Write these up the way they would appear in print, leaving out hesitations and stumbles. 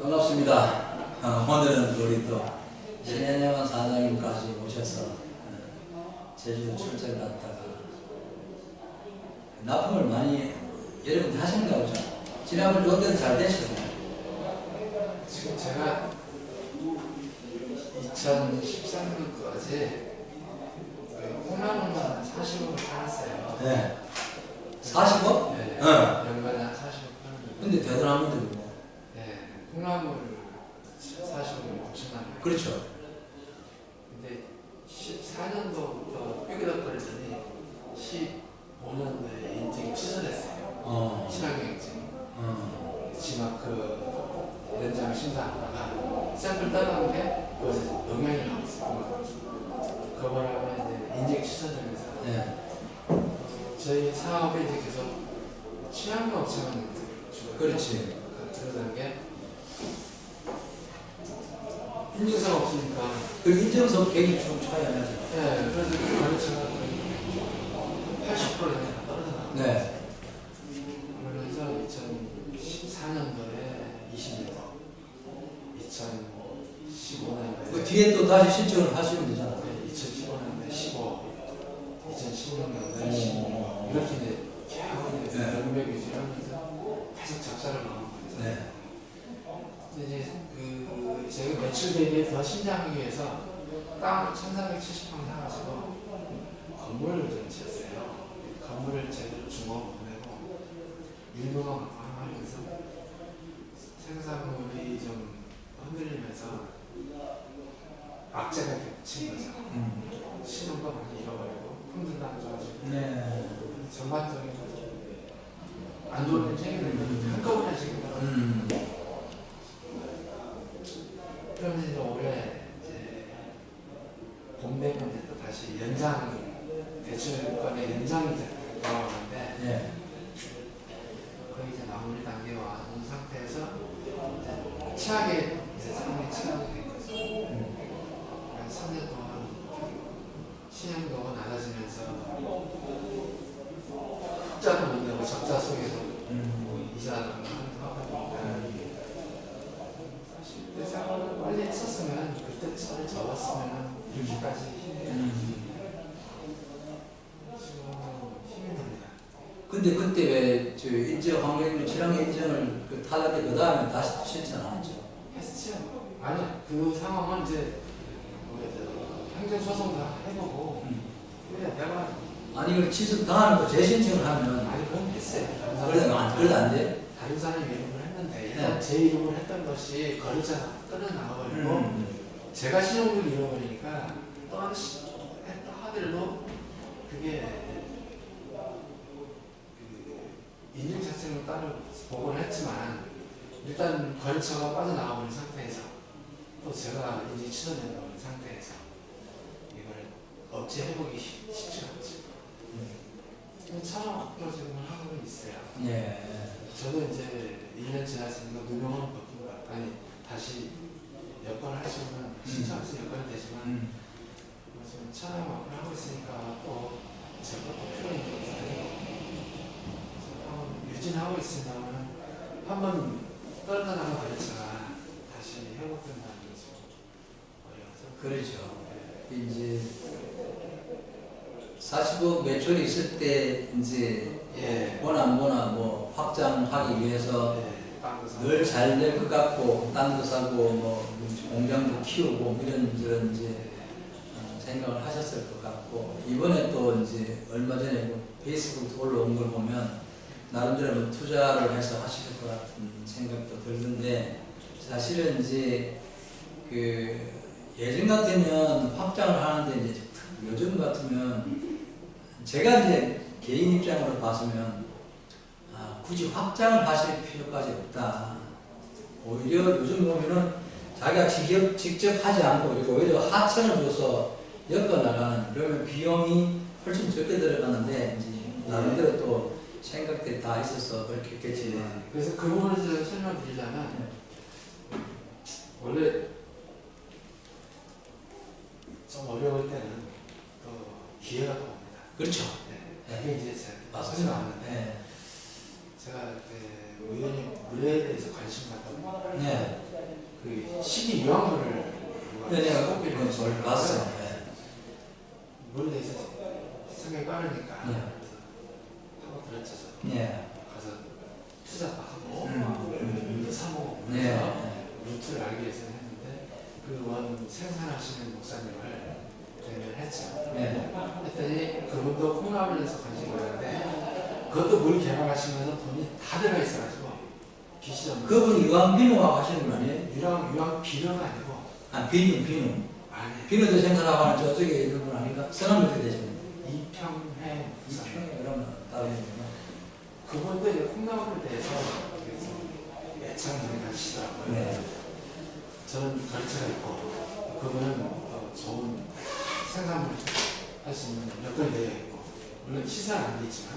반갑습니다. 오늘은 우리 또 신혜영 사장님까지 모셔서 제주도 출장 갔다가 납품을 많이 여러분 하신가 보죠? 지난번 어떤 잘 되셨나요? 지금 제가 2013년까지 콩나물만 40억을 팔았어요. 네. 40억? 네. 응. 연간에 한 40억 파는. 근데 대단합니다. 네. 콩나물을 40억을 넘쳐나요. 그렇죠. 근데 14년도부터 삐그덕거리더니 15년도에 인증이 취소됐어요. 친환경 인증. 지막 그 연장 심사하다가 샘플 따라온 게 그것에 영향이 나왔어요. 그 바람에 이제 인증 취소되면서 네. 저희 사업에 이제 계속 친환경 업체만 그렇지. 들어간 게 인증서가 없으니까. 그 인증서 계획이 좀 차이 안 나죠? 네, 그래서 그 거래처가 거의 80% 이상 떨어져나가요. 네. 그러면서 2014년도에 20m, 2015년도에 그 뒤에 또 다시 신청을 하시면 되잖아요. 2015년도에 15, 2016년도에 16 이렇게 이제 계속 이제 연맥 유지하면서 계속 적자를 나오고 있어요. 네. 근데 이제 그 제가 매출 대비에 더 신장하기 위해서 땅 1,470평 사가지고 건물을 좀 지었어요. 건물을 제대로 중공을 못 내고 일부만 하면서 생산물이 좀 흔들리면서 악재가 겹친 거죠. 신용도 많이 잃어버리고 품질도 안 좋아지고. 네. 전반적인 안 좋은 책임을 한꺼번에 지금 그러면서 이제 올해 이제 봄 되면 이제 또 다시 연장 대출권의 연장이 나오는데 네. 거의 이제 마무리 단계에 와 있는 상태에서 이제 최악의 이제 상황이 최악이 된 거죠. 한 3년 동안 신용도가 낮아지면서 흑자도 못 내고 적자 속에서 이자를 하다 보니까 사실 내 생각을 빨리 했었으면 그때 차를 접었으면 이렇게까지 지금 힘이 납니다. 근데 그때 왜 저 인증 환경부 친환경 인증을 그 탈락해 그 다음에 다시 신청 안 했죠? 했죠. 아니 그 상황은 이제 행정소송 다 해보고 그래 내가 아니 이걸 취소 당하는 거 재신청을 하면 아니 그건 했어요. 그래도 안 돼? 다른 사람이 이름을 했는데 일단 제 이름을 했던 것이 거래처가 끊어나가버리고 제가 신용을 잃어버리니까 또 하더라도 그게 그 인증 자체는 따로 보고는 했지만 일단 거래처가 빠져나가버린 상태에서 또 제가 인증 취소된 상태에서 이걸 업체 해보기 쉽지 않죠. 참 앞으로 지금 하고 있어요. 예. 저도 이제 1년 지났으니까 누명은 바뀐 것 같아요. 아니 다시 여건을 하시면 신청해서 여건이 되지만 지금 촬영을 하고 있으니까 또 제가 또 필요한 게 있어요. 유진하고 있으면 한번 떨어져나가 버렸잖아. 다시 회복된다는 거죠. 그렇죠. 이제 40억 매출이 있을 때 이제 뭐나 뭐 확장하기 위해서 늘 잘 될 것 같고 땅도 사고 뭐 공장도 키우고 이런 저런 이제 생각을 하셨을 것 같고 이번에 또 이제 얼마 전에 뭐 페이스북 올라온 걸 보면 나름대로 뭐 투자를 해서 하실 것 같은 생각도 들던데 사실은 이제 그 예전 같으면 확장을 하는데 이제 요즘 같으면 제가 이제 개인 입장으로 봤으면 굳이 확장을 하실 필요까지 없다. 오히려 요즘 보면은 자기가 직접 하지 않고 오히려 하청을 줘서 엮어나가는 그러면 비용이 훨씬 적게 들어가는데 이제 나름대로 또 생각들이 다 있어서 그렇게 했겠지만 그래서 그 부분을 설명드리자면 원래 좀 어려울 때는 또 기회가 또 옵니다. 그렇죠. 네. 그게 이제 제가 맞습니다. 나왔는데 제가 그 의원님 물레에 대해서 관심 갖다 보니까 네. 그 시기 유황물을 연애가 뽑기를 그건 뭘 봤어요. 네. 물에 대해서 생각이 빠르니까 네. 하고 들었죠. 네. 가서 투자도 하고 물도 사먹고 네. 그래서 루트를 알기 위해서 했는데 그 원 생산하시는 목사님을 대면했죠. 네. 했더니 그분도 콩나물에 대해서 관심이 많은데 그것도 물 개발하시면서 돈이 다 들어가 있어가지고 빚이 없는 그분이 유황비누하고 하시는 분 아니에요? 유황 비료가 아니고 아, 비누. 아니 비누도 생산하고 하는 저쪽에 있는 분 아닌가? 성함이 어떻게 되시나요? 이평해 이평에 그러면 다른 분이구나. 그분도 이제 콩나물에 대해서 애착을 가지시더라고요. 네. 저는 가르쳐가 있고 그분은 좋은 생산물을 할 수 있는 여건이 되어 있고 물론 시세는 안 돼 있지만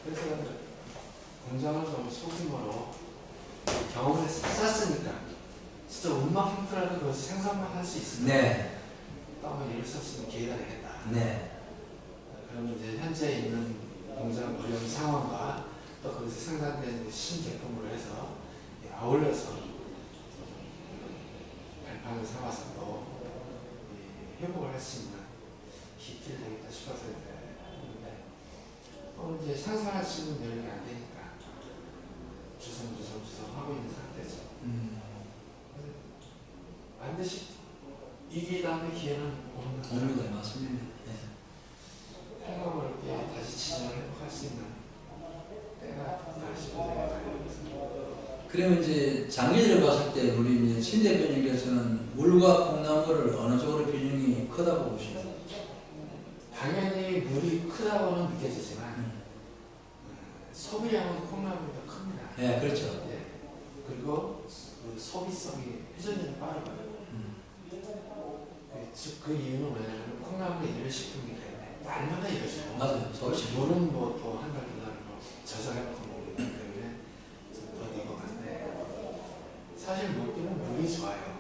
그래서 공장을 좀 소규모로 경험을 쌓았으니까 진짜 운막 형태라도 그것을 생산만 할 수 있으면 네. 또 한번 일을 쓸 수 있는 기회가 되겠다. 네. 그러면 이제 현재 있는 공장 어려운 상황과 또 거기서 생산된 신제품으로 해서 아울러서 발판을 삼아서 또 회복을 할 수 있는 기틀이 되겠다 싶어서 했는데 이제 생산할 수 있는 여력이 안 되니까 주섬 하고 있는 상태죠. 반드시 위기 다음에 기회는 옵니다. 맞습니다. 네. 생각을 이렇게 다시 진행을 회복할 수 있는 때가 다시 생각을 그러면 이제 장기적으로 봤을 때 우리 이제 신 대표님께서는 물과 콩나물을 어느 쪽으로 비중이 크다고 보시나요? 당연히 물이 크다고는 느껴지지만 소비량은 콩나물이 더 큽니다. 네, 그렇죠. 네. 그리고 그 소비성이 회전율이 빠르고요. 그 이유는 뭐냐면 콩나물이 일식품이기 때문에 날마다 이어지고 맞아요. 소식. 물은 뭐 또 한 달, 두 달, 저장해놓고 먹기 때문에 좀 더 익어가는데 사실 먹기는 물이 좋아요.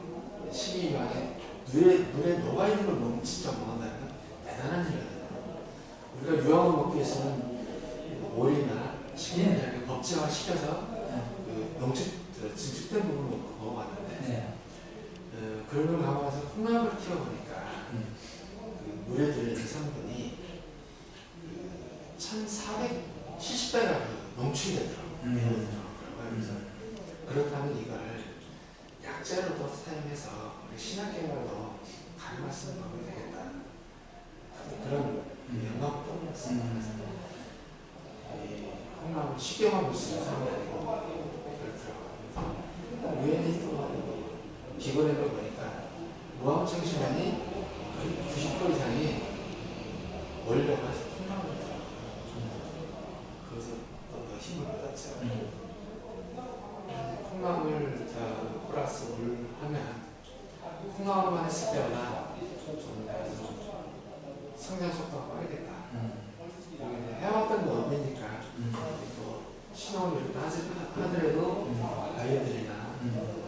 식이유황에 물에 녹아있는 걸 너무 직접 먹는다는 건 대단한 일이거든요. 우리가 유황을 먹기 위해서는 오일이나 식이유황을 이렇게 법제화 시켜서 그 증축된 부분을 먹어봤는데 네. 그런 걸 감안해서 콩나물을 키워보니까 그 물에 들어있는 성분이 1470배가 농축이 되더라고요. 그래서 그렇다면 이걸 약재로도 사용해서 신약개발로 가능할 수 있는 방법이 되겠다. 그런 영감뿐이었습니다. 콩나물 쉽게만 볼 수 있는 사람이 아니고 그렇더라고요. 우연히 또 기본에 보니까 무항청신환이 거의 90% 이상이 원료가 콩나물이더라고요. 그래서 더 힘을 받았죠. 콩나물 플러스 물 하면 콩나물만 했을 때보다 좀 성장 속도가 빠르겠다. 해왔던 거 없으니까 또 신호를 하더라도 아이들이나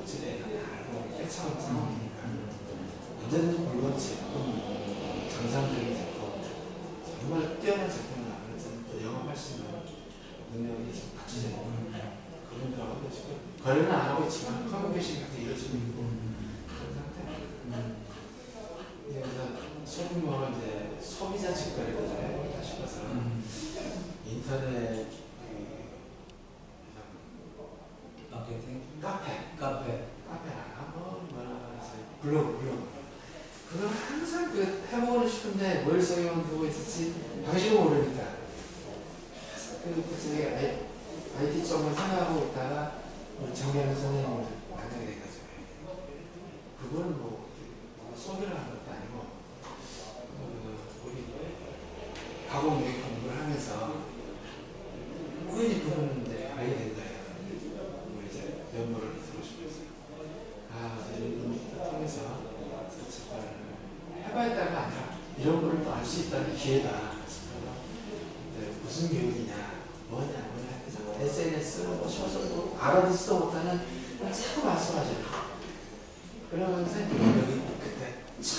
어찌됐든 다 깨쳐온 상황이니까 언제든지 물론 제품, 정상적인 제품, 정말 뛰어난 제품을 나가면 또 영업할 수 있는 능력이 좀 갖춰져 있는 그분들하고 지금 거래는 안 하고 있지만 커뮤니케이션이 계속 이루어지고 있고 그런 상태입니다. 그래서 소규모로 이제 소비자 직거래를 좀 해보겠다 싶어서 인터넷 마케팅? 카페나 뭐라 해서 블로그 그걸 항상 해보고 싶은데 뭘 써야만 보고 있을지 방식을 모르니까 그중에 IT 쪽을 생각하고 있다가 정리하는 선생님을 만나게 돼가지고 그거는 뭐 소개를 하는 것도 아니고 우리 가공유익 공부를 하면서 우연히 그분인데 알게 된 거예요. 이제 면모를 듣고 싶어서 이런 걸 통해서 해봐야 따가 아니라 이런 거를 또 알 수 있다는 기회다. 무슨 교육이냐 뭐냐 해서 SNS 뭐 쇼서도 알아듣지도 못하는 자꾸 말씀하셔요. 그러면 선생님이 여기 그때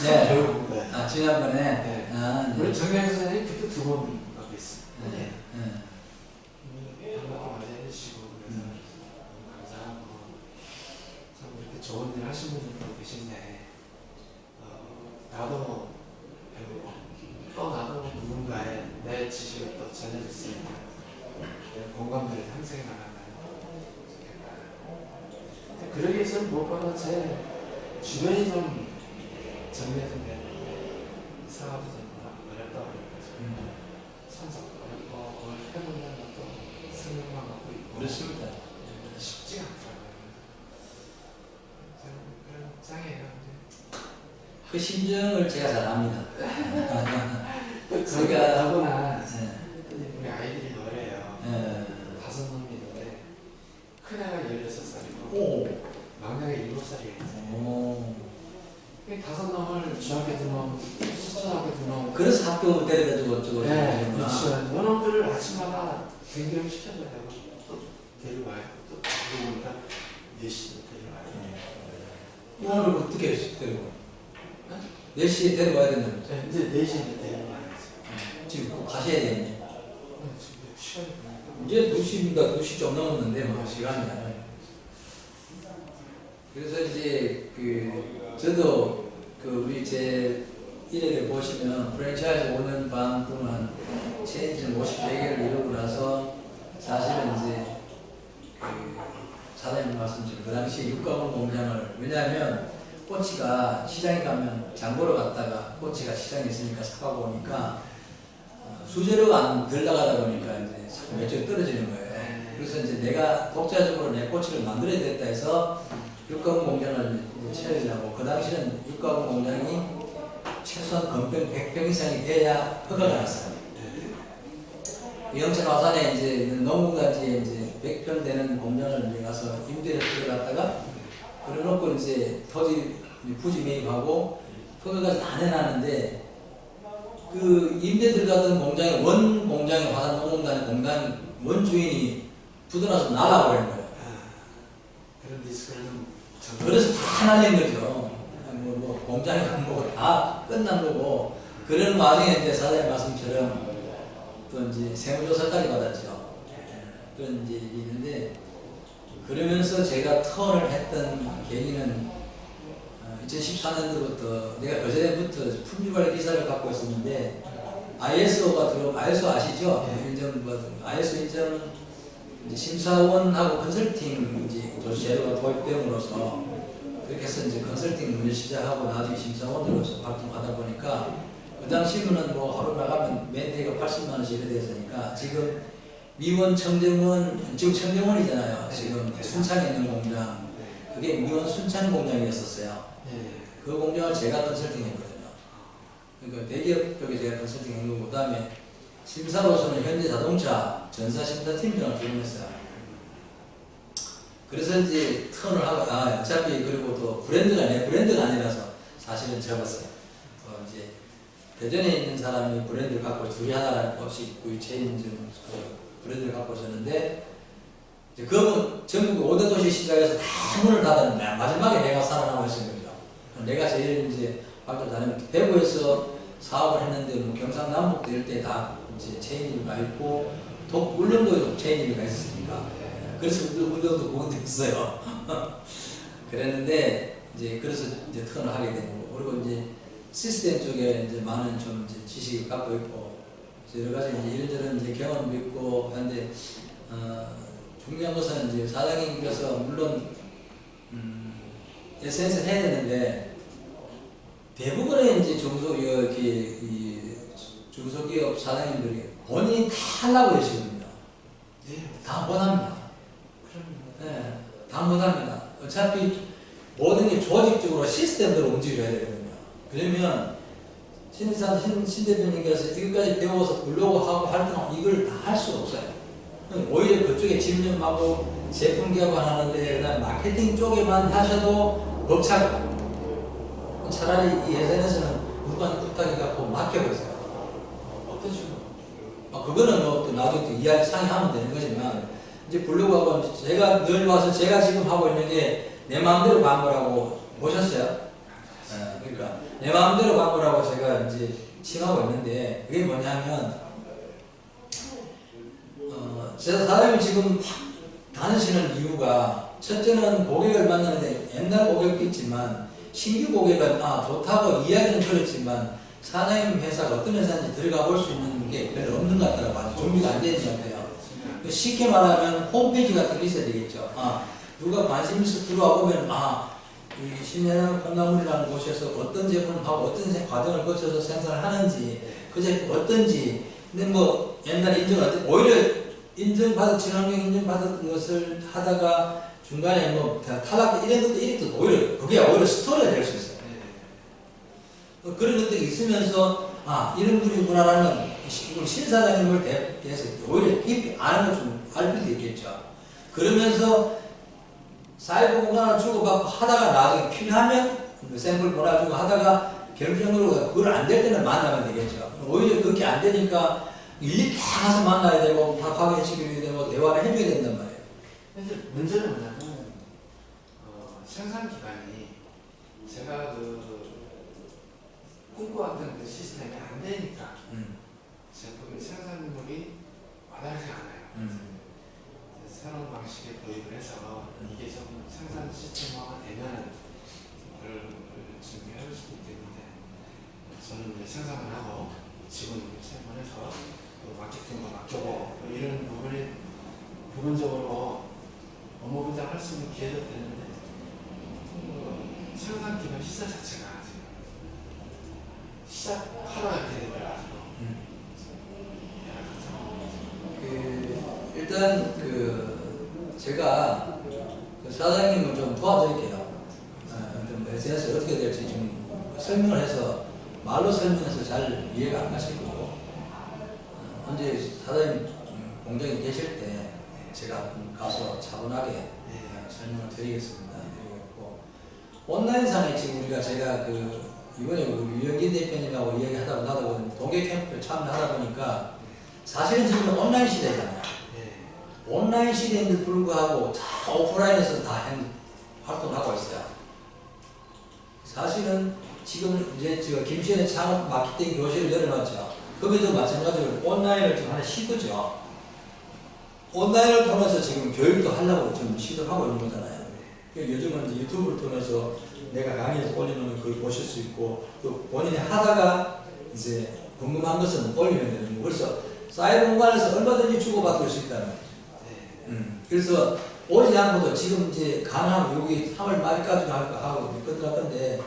네. 배워본 거예요. 아, 지난번에? 네. 아, 우리 네. 정량 선생님이 그때 두 번 하고 있어요. 네. 반갑게 맞이해주시고 그래서 감사하고 참 이렇게 좋은 하신 분들도 계신데 나도 배우고 또 나도 누군가의 내 지식을 또 전해줬으니까 내 공감들을 형성해 나간다는 좋겠다. 그러기 위해서는 무엇보다 제 주변이 좀 정리가 좀 돼야 되는데 사업이 좀 어렵다 보니까 손잡고 어렵고 해본다는 것도 생각만 갖고 있고 그렇습니다. 쉽지가 않더라고요. 저는 그런 짱이에요. 그 심정을 제가 잘 압니다. 제가 하거나 네. 우리 아이들이 어려요. 네. 5놈이 있는데 큰애가 16살이고 오. 막내가 7살이에요. 오. 5놈을 중학교 두놈, 수초등학교 두놈. 그래서 학교 데려다 주고 어쩌고 네, 그렇죠. 요놈들을 아침마다 등교를 시켜줘야 되고 또 데려와요. 또 들어오니까 4시에 데려와요. 오늘 어떻게 데리고? 4시에 데려와야 된다면서? 네, 이제 4시에 데려와요. 지금 꼭 가셔야 되겠네. 지금 시간이 보니까. 이제 2시입니다. 2시 좀 넘었는데 뭐 시간이 안 나요. 그래서 이제 저도 우리 제 1회를 보시면 프랜차이즈 5년 반 동안 체인지 50개를 이루고 나서 사실은 이제 사장님 말씀처럼 그 당시 육가공 공장을 왜냐하면 꼬치가 시장에 가면 장 보러 갔다가 꼬치가 시장에 있으니까 사가고 오니까 수제료가 안 덜 나가다 보니까 이제 자꾸 매출이 떨어지는 거예요. 그래서 이제 내가 독자적으로 내 꼬치를 만들어야 되겠다 해서 육가공 공장을 차리려고 그 당시는 육가공 공장이 최소한 건평 100평 이상이 돼야 허가가 났어요. 영천 화산에 이제 농구단지에 이제 100평 되는 공장을 이제 가서 임대를 들어갔다가 그래놓고 이제 토지 부지 매입하고 허가까지 다 내놨는데 그 임대 들어갔던 공장의 원 공장의 화산 농구단 공장 원주인이 부도나서 날아버린 거예요. 그런 리스크는 그래서 다 날린 거죠. 뭐 공장이 다 끝난 거고 그런 와중에 이제 사장님 말씀처럼 또 이제 세무조사까지 받았죠. 그런 이제 일이 있는데 그러면서 제가 턴을 했던 계기는 2014년도부터 내가 그전에부터 품질관리 기사를 갖고 있었는데 ISO가 들어오면 ISO 아시죠? 인정받은 ISO 인정은 이제 심사원하고 컨설팅 이제 제도가 도입됨으로써 그렇게 해서 이제 컨설팅 문제 시작하고 나중에 심사원으로서 활동하다 보니까 그 당시에는 뭐 하루 나가면 맨데이가 80만 원씩 이래 됐으니까 지금 미원 청정원 지금 청정원이잖아요. 지금 순창에 있는 공장 그게 미원 순창 공장이었었어요. 그 공장을 제가 컨설팅했거든요. 그러니까 대기업 쪽에 제가 컨설팅한 거고 그다음에 심사로서는 현대자동차 전사심사팀장을兼務했어요. 그래서 이제 턴을 하고 어차피 그리고 또 브랜드가 내 브랜드가 아니라서 사실은 접었어요. 이제 대전에 있는 사람이 브랜드를 갖고 둘이 하나를 없이 있고 체인지 브랜드를 갖고 있었는데 이제 그 전국 5대 도시 시작해서 다 문을 닫았는데 마지막에 내가 살아남아 있은 거죠. 내가 제일 이제 밖에 다니면 대구에서 사업을 했는데 뭐 경상남북도 이럴 때 다 이제 체인지가 있고 울릉도에도 체인지가 있었으니까 그래서 울릉도 보건도 있어요. 그랬는데 이제 그래서 이제 턴을 하게 된 거고 그리고 이제 시스템 쪽에 이제 많은 좀 이제 지식을 갖고 있고 여러 가지 이제 이런저런 이제 경험도 있고 하는데 중요한 것은 이제 사장님께서 물론 SNS를 해야 되는데 대부분의 이제 중소기업 사장님들이 본인이 다 하려고 하시거든요. 다 못합니다. 네, 다 못합니다. 어차피 모든 게 조직적으로 시스템대로 움직여야 되거든요. 그러면 신 대표님께서 이것까지 배워서 블로그하고 활동하고 이걸 다 할 수 없어요. 오히려 그쪽에 집념하고 제품 개발하는데 그다음 마케팅 쪽에만 하셔도 벅차고 차라리 이 예전에서는 누구한테 부탁해갖고 맡겨보세요. 어떤 식으로? 그거는 뭐 또 나중에 또 이야기 상의하면 되는 거지만 이제 블로그하고 제가 늘 와서 제가 지금 하고 있는 게 내 마음대로 광고라고 보셨어요? 그러니까 내 마음대로 광고라고 제가 이제 칭하고 있는데 그게 뭐냐면 제가 사장님이 지금 다니시는 이유가 첫째는 고객을 만나는데 옛날 고객도 있지만 신규 고객은 좋다고 이야기는 들었지만 사장님 회사가 어떤 회사인지 들어가 볼 수 있는 게 별로 없는 것 같더라고요. 아직 준비가 안 되는 것 같아요. 쉽게 말하면 홈페이지 같은 게 있어야 되겠죠. 누가 관심 있어 들어와 보면 이 신내나 콩나물이라는 곳에서 어떤 제품을 하고 어떤 과정을 거쳐서 생산을 하는지 그 제품 어떤지 근데 뭐 옛날에 오히려 인정받은 친환경 인정받았던 것을 하다가 중간에 뭐 탈락 이런 것도 이랬도 오히려 그게 오히려 스토리가 될 수 있어요. 그런 것들이 있으면서 이런 분이구나라는 신사장님을 대해서 오히려 깊이 아는 걸 좀 알 필요도 있겠죠. 그러면서 사이버 공간을 주고받고 하다가 나중에 필요하면 샘플 보내주고 하다가 결정적으로 그걸 안 될 때는 만나면 되겠죠. 오히려 그렇게 안 되니까 일일이 다 가서 만나야 되고 다 파괴시켜야 되고 대화를 해줘야 된단 말이에요. 근데 문제는 뭐냐면 생산 기반이 제가 꿈꿔왔던 그 시스템이 안 되니까 제품의 생산물이 와닿지 않아요. 새로운 방식에 도입을 해서 이게 좀 생산 시스템화가 되면 그걸 준비할 수도 있겠는데 저는 이제 생산을 하고 직원을 채용해서 또 마케팅도 맡겨보고 이런 부분이 부분적으로 업무 분장할 수 있는 기회도 되는데 생산 기반 시설 자체가 지금 시작하러 이렇게 되더라고요. 일단 제가 사장님을 좀 도와드릴게요. 좀 SNS 어떻게 될지 좀 설명을 해서 말로 설명해서 잘 이해가 안 가실 거고 언제 사장님 공장에 계실 때 제가 가서 차분하게 설명을 드리겠습니다. 드리겠고 온라인상에 지금 제가 이번에 우리 유영진 대표님하고 이야기하다 나도 동계 캠프에 참여하다 보니까 사실은 지금 온라인 시대잖아요. 온라인 시대인데도 불구하고 다 오프라인에서 다 활동하고 있어요. 사실은 지금 이제 김씨의 창업 마케팅 교실을 열어놨죠. 거기도 마찬가지로 온라인을 지금 하나 시도죠. 온라인을 통해서 지금 교육도 하려고 좀 시도하고 있는 거잖아요. 요즘은 이제 유튜브를 통해서 내가 강의에서 올리면 그걸 보실 수 있고 또 본인이 하다가 이제 궁금한 것은 올리면 되는 거고 그래서 사이버 공간에서 얼마든지 주고받을 수 있다는 거죠. 그래서 오지 않고도 지금 이제 가능하면 여기 3월 말까지 하고 끝날 건데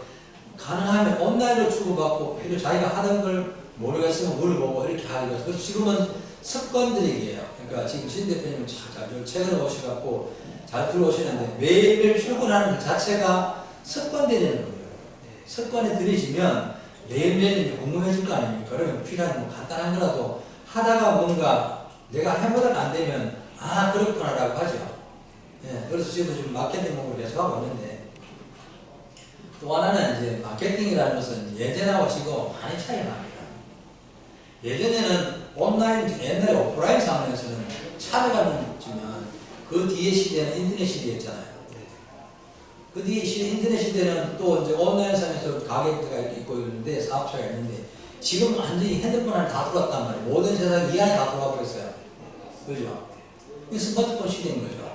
가능하면 온라인으로 주고받고 필요 자기가 하던 걸 모르겠으면 물어보고 이렇게 하려고 그래서 지금은 습관들이에요. 그러니까 지금 신 대표님은 잘 최근에 오셔갖고 잘 들어오시는데 매일매일 출근하는 것 자체가 습관되는 거예요. 습관에 들이시면 매일매일 궁금해질 거 아닙니까? 그러면 필요한 뭐 간단한 거라도 하다가 뭔가 내가 해보다가 안 되면 그렇구나라고 하죠. 그래서 지금 마케팅 공부를 계속 하고 있는데 또 하나는 이제 마케팅이라는 것은 예전하고 지금 많이 차이가 납니다. 예전에는 온라인, 옛날에 오프라인 상황에서는 찾아가는 지만 그 뒤에 시대는 인터넷 시대였잖아요. 그 뒤에 인터넷 시대는 또 이제 온라인 상에서 가게가 있고 있는데 사업체가 있는데 지금 완전히 핸드폰 안에 다 들어왔단 말이에요. 모든 세상 이 안에 다 들어와 버렸어요. 그죠? 이 스마트폰 시대인 거죠.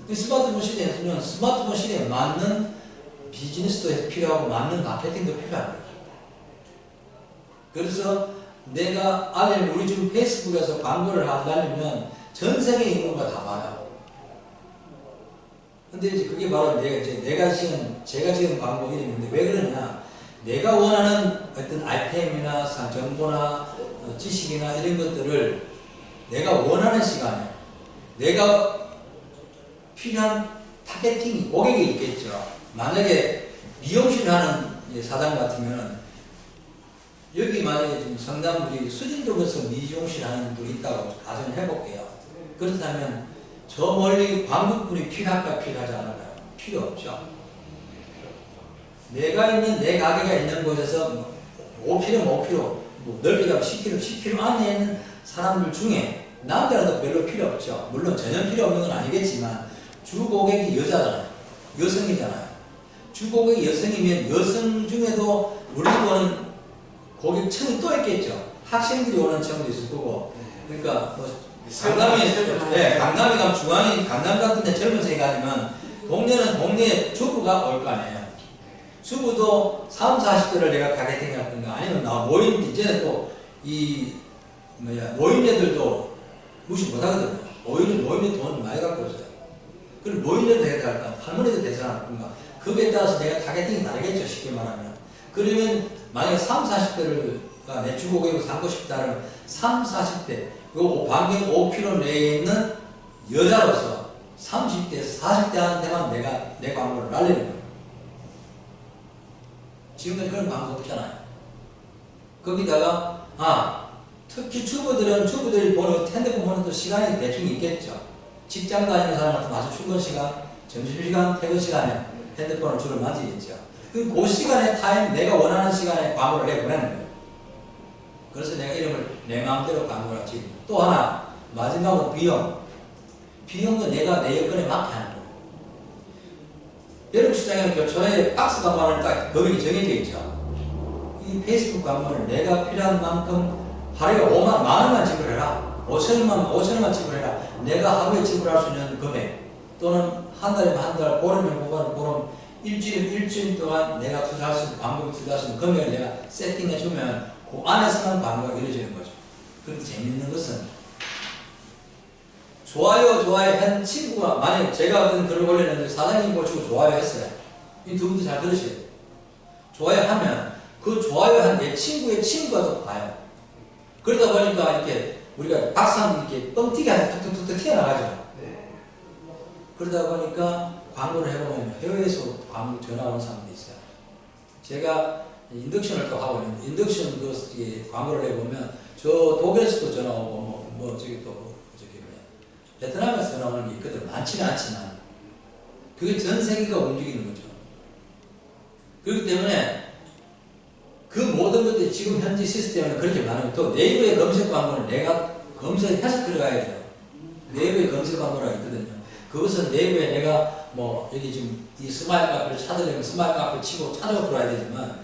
이 스마트폰 시대에서는 스마트폰 시대에 맞는 비즈니스도 필요하고 맞는 마케팅도 필요한 거죠. 그래서 내가 우리 지금 페이스북에서 광고를 하려면 전 세계 인구가 다 봐요. 근데 이제 그게 바로 제가 지금 광고 이름인데 왜 그러냐? 내가 원하는 어떤 아이템이나 정보나 지식이나 이런 것들을 내가 원하는 시간에 내가 필요한 타겟팅 고객이 있겠죠. 만약에 미용실 하는 사장 같으면 여기 만약에 지금 성남분이 수진동에서 미용실 하는 분이 있다고 가정을 해볼게요. 그렇다면 저 멀리 광국분이 필요할까 필요하지 않을까요? 필요 없죠. 내가 있는 내 가게가 있는 곳에서 5km, 5km, 뭐 넓게 가면 10km, 10km 안에 있는 사람들 중에 남자라도 별로 필요 없죠. 물론 전혀 필요 없는 건 아니겠지만 주 고객이 여자잖아요. 여성이잖아요. 주 고객이 여성이면 여성 중에도 우리가 보는 고객층이 또 있겠죠. 학생들이 오는 층도 있을 거고 그러니까 뭐 강남이 가면 중앙이 강남 같은 데 젊은 세가 아니면 동네는 동네에 주부가 올 거 아니에요. 주부도 30, 40대를 내가 타겟팅 할건가 아니면 나 모임 이제는 또 이 노인네들도 무시 못 하거든요. 오히려 노인네 돈을 많이 갖고 있어요. 그럼 노인네도 해야 할까 할머니도 대상할 건가 그거에 따라서 내가 타겟팅이 다르겠죠. 쉽게 말하면. 그러면 만약에 30, 40대를 내 주거구역을 삼고 싶다면 30, 40대 요 반경 5km 내에 있는 여자로서 30대에서 40대한테만 내 광고를 날리는 거예요. 지금까지 그런 광고 없잖아요. 거기다가 특히 주부들이 보는 핸드폰 보는 또 시간이 대충 있겠죠. 직장 다니는 사람한테 마저 출근 시간, 점심시간, 퇴근 시간에 핸드폰을 주로 만지겠죠. 그 시간에 내가 원하는 시간에 광고를 내보내는 거예요. 그래서 내가 이름을 내 마음대로 광고를 하지. 또 하나 마지막으로 비용도 내가 내 여건에 맞게 하는 거예요. 여름 출장에는 교초에 박스 광고는 딱 금액이 정해져 있죠. 이 페이스북 광고를 내가 필요한 만큼 하루에 5만 원만 지불해라. 5천원만 지불해라. 내가 하루에 지불할 수 있는 금액 또는 한 달이면 한 달, 보름이면 보름, 일주일 동안 내가 투자할 수 있는 광고를 투자할 수 있는 금액을 내가 세팅해주면 그 안에서만 광고가 이루어지는 거죠. 그런데 재밌는 것은 좋아요 한 친구가 만약 제가 어떤 글을 올렸는데 사장님 보시고 좋아요 했어요. 이 두 분도 잘 들으셔야 돼요. 좋아요 하면 그 좋아요 한 내 친구의 친구가 또 봐요. 그러다 보니까 이렇게 우리가 박수 한번 이렇게 뻥튀기 하면 툭툭툭 튀어나가죠. 그러다 보니까 광고를 해보면 해외에서 광고 전화 오는 사람도 있어요. 제가 인덕션을 또 하고 있는데 인덕션 그 광고를 해보면 저 독일에서도 전화 오고 저기 또 베트남에서 전화 오는 게 있거든. 많지는 않지만 그게 전 세계가 움직이는 거죠. 그렇기 때문에 그 모든 것들이 지금 현재 시스템은 그렇게 많으면 또 네이버의 검색 광고는 내가 검색해서 들어가야 돼요. 네이버의 검색 광고가 있거든요. 그것은 네이버에 내가 여기 지금 이 스마일 카페를 찾으려면 스마일 카페 치고 찾아가 들어와야 되지만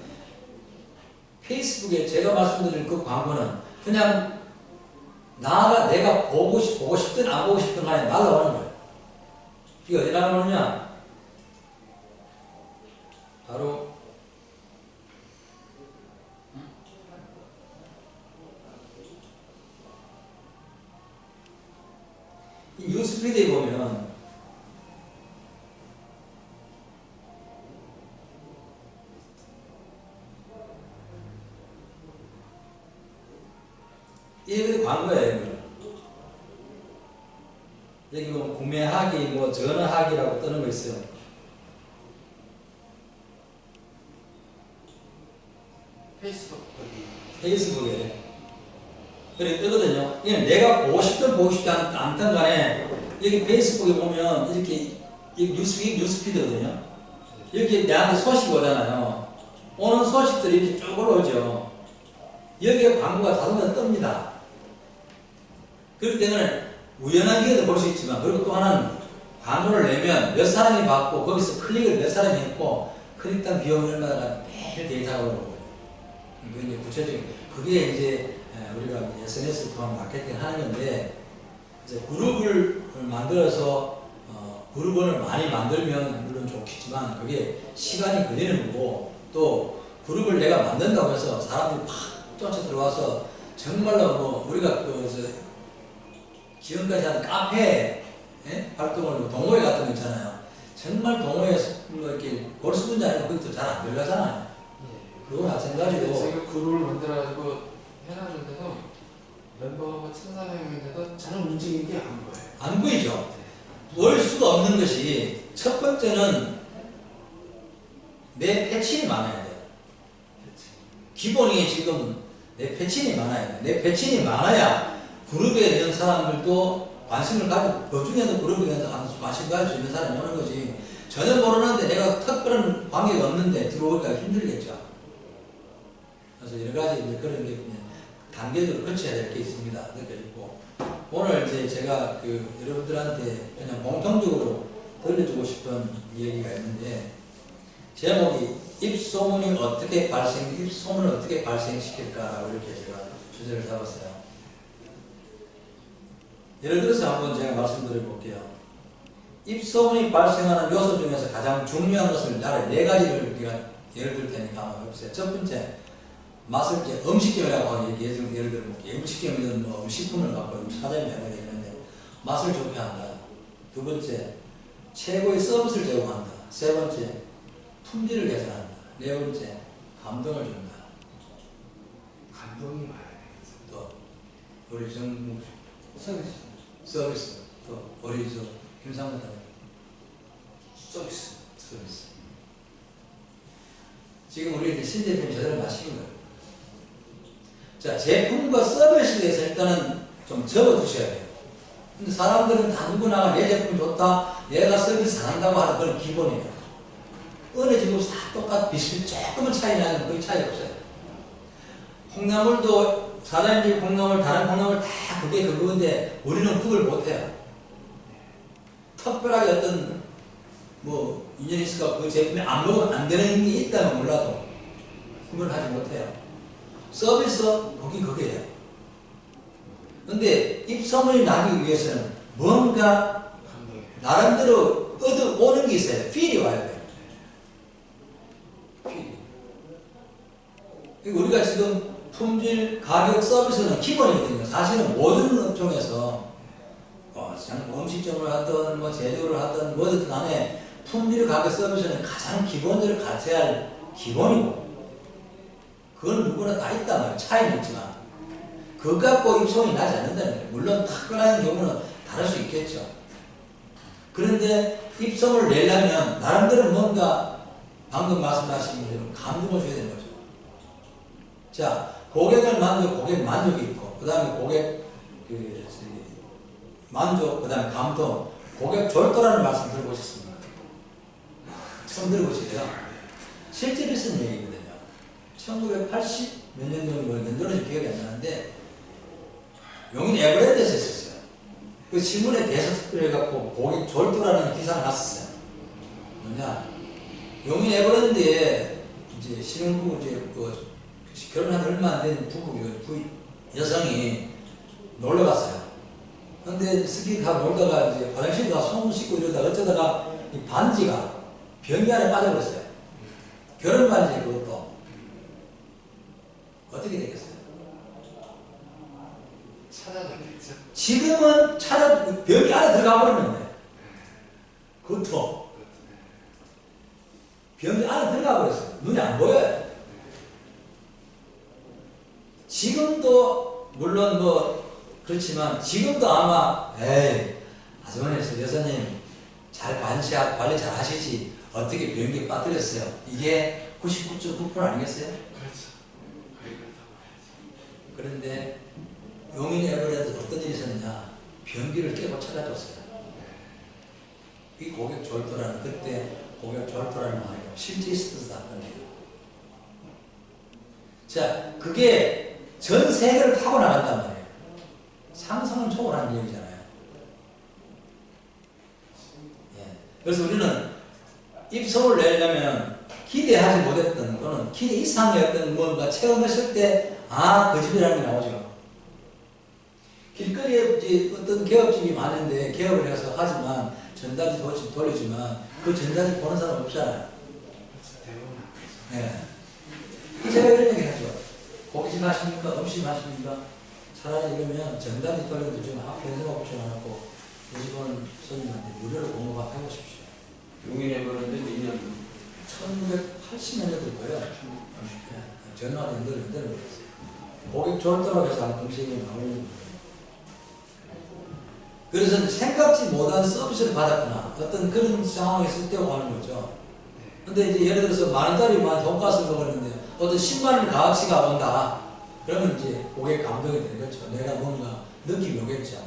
페이스북에 제가 말씀드린 그 광고는 그냥 내가 보고 싶든 안 보고 싶든 간에 날라오는 거예요. 이게 어디 날라오느냐? 바로 이 뉴스피드에 보면 이게 광고예요. 여기 구매하기, 전화하기라고 뜨는 거 있어요. 페이스북에. 그래 뜨거든요. 이게 내가 보고 싶든 않든 간에 여기 페이스북에 보면 이렇게 뉴스피드거든요. 이렇게 내한테 소식이 오잖아요. 오는 소식들이 이렇게 쭉 올라오죠. 여기에 광고가 자동으로 뜹니다. 그렇기 때문에 우연한 기회도 볼 수 있지만 그리고 또 하나는 광고를 내면 몇 사람이 받고 거기서 클릭을 몇 사람이 했고 클릭당 비용이 얼마나 매일 데이터가 올라오고 그게 구체적인 그게 이제 우리가 SNS를 통한 마케팅을 하는 건데 이제 그룹을 만들어서 그룹을 많이 만들면 물론 좋겠지만 그게 시간이 걸리는 거고 또 그룹을 내가 만든다고 해서 사람들이 팍 쫓아 들어와서 정말로 우리가 지금까지 한 카페 활동을 동호회 같은 거 있잖아요. 정말 동호회에서 이렇게 골수 분자 아니고 그것도 잘 안 들어가잖아요. 그거 마찬가지로 제가 그룹을 만들어가지고 해놨는데도 멤버가 1,400명인데도 잘 움직이는 게 안 보여요. 안 보이죠? 올 수가 없는 것이 첫 번째는 내 패친이 많아야 돼요. 기본이 지금 내 패친이 많아야 돼요. 내 패친이 많아야 그룹에 있는 사람들도 관심을 가지고 그 중에도 그룹에 대해서 관심 가질 수 있는 사람이 오는 거지. 전혀 모르는데 내가 특별한 관계가 없는데 들어오기가 힘들겠죠. 그래서 여러 가지 이제 그런 게 그냥 단계적으로 거쳐야 될 게 있습니다. 느껴지고 오늘 이제 제가 여러분들한테 그냥 공통적으로 들려주고 싶은 얘기가 있는데 제목이 입소문을 어떻게 발생시킬까라고 이렇게 제가 주제를 잡았어요. 예를 들어서 한번 제가 말씀드려 볼게요. 입소문이 발생하는 요소 중에서 가장 중요한 것을 나를 네 가지를 우리가 예를 들 테니까 한번 해보세요. 첫 번째, 맛을 이제 음식점이라고 하고 예를 들어 볼게요. 음식점이든 뭐 식품을 갖고 사장님이 해야 되는데 맛을 좋게 한다. 두 번째, 최고의 서비스를 제공한다. 세 번째, 품질을 개선한다. 네 번째, 감동을 준다. 감동이 많아야 되겠죠. 또 우리 정국 서비스. 또 우리 저 김상문 사장 서비스. 지금 우리 이제 신제품 제대로 마시는 거예요. 자, 제품과 서비스에 대해서 일단은 좀 적어두셔야 돼요. 근데 사람들은 다 누구나 내 제품이 좋다, 얘가 서비스 잘한다고 하는 그런 기본이에요. 어느 집에서 다 똑같 비슷, 조금은 차이 나는 거의 차이 없어요. 콩나물도 사장님 콩나물, 다른 콩나물 다 그게 그건데 우리는 그걸 못해요. 특별하게 어떤 뭐 인연이 있을까 그 제품이 안 먹으면 안 되는 게 있다면 몰라도 그걸 하지 못해요. 서비스 거기 그게예요. 근데 입소문이 나기 위해서는 뭔가 나름대로 얻어오는 게 있어요. 필이 와야 돼요. 필이. 우리가 지금 품질, 가격, 서비스는 기본이거든요. 사실은 모든 업종에서 음식점을 하든 뭐 제조를 하든 뭐든 간에 품질, 가격, 서비스는 가장 기본적으로 갖춰야 할 기본이고 그건 누구나 다 있단 말이에요. 차이는 있지만 그것 갖고 입소문이 나지 않는다는 거예요. 물론 특별한 경우는 다를 수 있겠죠. 그런데 입소문을 내려면 나름대로 뭔가 방금 말씀하신 대로 감동을 줘야 되는 거죠. 자, 고객 만족이 있고 그 다음에 고객 만족, 그 다음에 감동, 고객 졸도라는 말씀 들어보셨습니까? 처음 들어보시죠? 실제로 있은 얘기거든요. 1980 몇 년 정도 연도는 기억이 안 나는데 용인 에버랜드에서 있었어요. 그 신문에 대서특별해갖고 고객 졸도라는 기사가 났었어요. 뭐냐? 용인 에버랜드에 이제 신혼부부 결혼한 얼마 안 된 여성이 놀러 갔어요. 근데 스키 가고 놀다가 이제 화장실 가서 손을 씻고 이러다가 어쩌다가 이 반지가 변기 안에 빠져버렸어요. 결혼 반지 그것도. 어떻게 되겠어요? 찾아냈겠죠. 지금은 변기 안에 들어가 버렸는데 그것도 변기 안에 들어가 버렸어요. 눈이 안 보여요. 지금도 물론 뭐 그렇지만 지금도 아마 아주머니 여사님 잘 관리 잘 하시지 어떻게 변기에 빠뜨렸어요. 이게 99.9% 아니겠어요? 그렇죠. 거의 그렇다고 해야죠. 그런데 용인 에버랜드 어떤 일이 있었느냐. 변기를 깨고 찾아줬어요. 이 고객 졸도라는 그때 고객 졸도라는 말이 실제 있었던 사건이에요. 자, 그게 전 세계를 타고 나간단 말이에요. 상상을 초월한 얘기잖아요. 예. 그래서 우리는 입소문을 내려면 기대하지 못했던 또는 기대 이상의 어떤 뭔가 체험했을 때 그 집이라는 게 나오죠. 길거리에 이제 어떤 개업집이 많은데 개업을 해서 하지만 전단지 돌리지만 그 전단지 보는 사람 없잖아요. 대부분 예. 제가 이런 얘기 하죠. 고깃집 하십니까? 음식 하십니까? 차라리 이러면 전단지 돌려도 좀 편의점 붙여놔놓고 이 집은 손님한테 무료로 공급을 해보십시오. 용인에 그런데 2년 1980년대일 거예요. 전화가 연대를 보냈어요. 고객 졸도라고 해서 하는 음식이 나오는 거예요. 그래서 생각지 못한 서비스를 받았구나. 어떤 그런 상황에 있을 때 하는 거죠. 근데 이제 예를 들어서 $10,000만 돈가스를 먹었는데 어떤 10만 원 가치가 온다. 그러면 이제 고객 감동이 되는 거죠. 내가 뭔가 느낌이 오겠죠.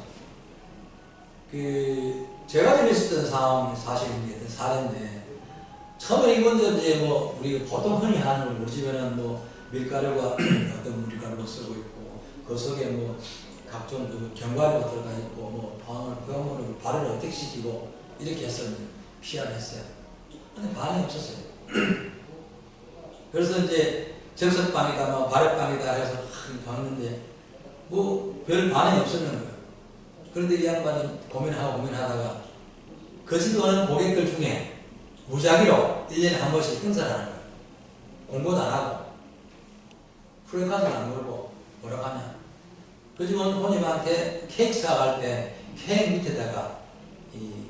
제가 좀 있었던 상황이 사실 이제 사례인데, 처음에 이분들 이제 뭐, 우리 보통 흔히 하는 우리 집에는 뭐, 밀가루가 어떤 밀가루를 쓰고 있고, 그 속에 뭐, 각종 그 견과류가 들어가 있고, 뭐, 방을 발효를 어떻게 시키고, 이렇게 해서 PR을 했어요. 근데 반응이 없었어요. 그래서 이제 정석빵이다, 뭐 발효빵이다 해서 봤는데 뭐 별 반응이 없었는 거예요. 그런데 이 양반이 고민하다가 그 집 오는 고객들 중에 무작위로 1년에 한 번씩 행사를 하는 거예요. 공부도 안 하고 프레카드를 안 걸고 뭐라고 하냐. 그 집 오는 손님한테 케이크 사갈 때 케이크 밑에다가 이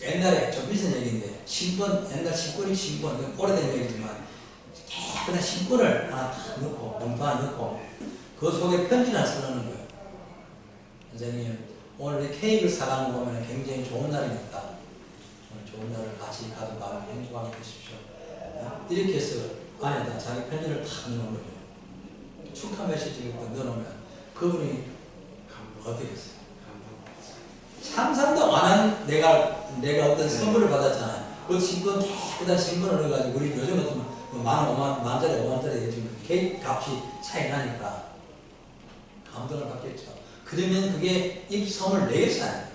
옛날에 좀 비싼 얘기인데 신분, 옛날 신분이 신분, 오래된 얘기지만 깨끗한 신분을 하나 탁 넣고 봉투 하나 넣고 그 속에 편지를 하나 써놓는 거예요. 선생님 오늘 이 케이크를 사가는 거 보면 굉장히 좋은 날이겠다. 오늘 좋은 날을 같이 가져가고 행복하게 되십시오. 이렇게 해서 안에다 자기 편지를 탁 넣는 거죠. 축하 메시지를 넣어놓으면 그분이 어떻겠어요? 상상도 안 한 내가 어떤 선물을 받았잖아요. 그 신분, 깨끗한 신분을 넣어가지고 우리 요즘 같은 만짜리, 5만짜리 지금 케이크 값이 차이 나니까 감동을 받겠죠. 그러면 그게 입소문을 내겠어요. 안 내겠어요?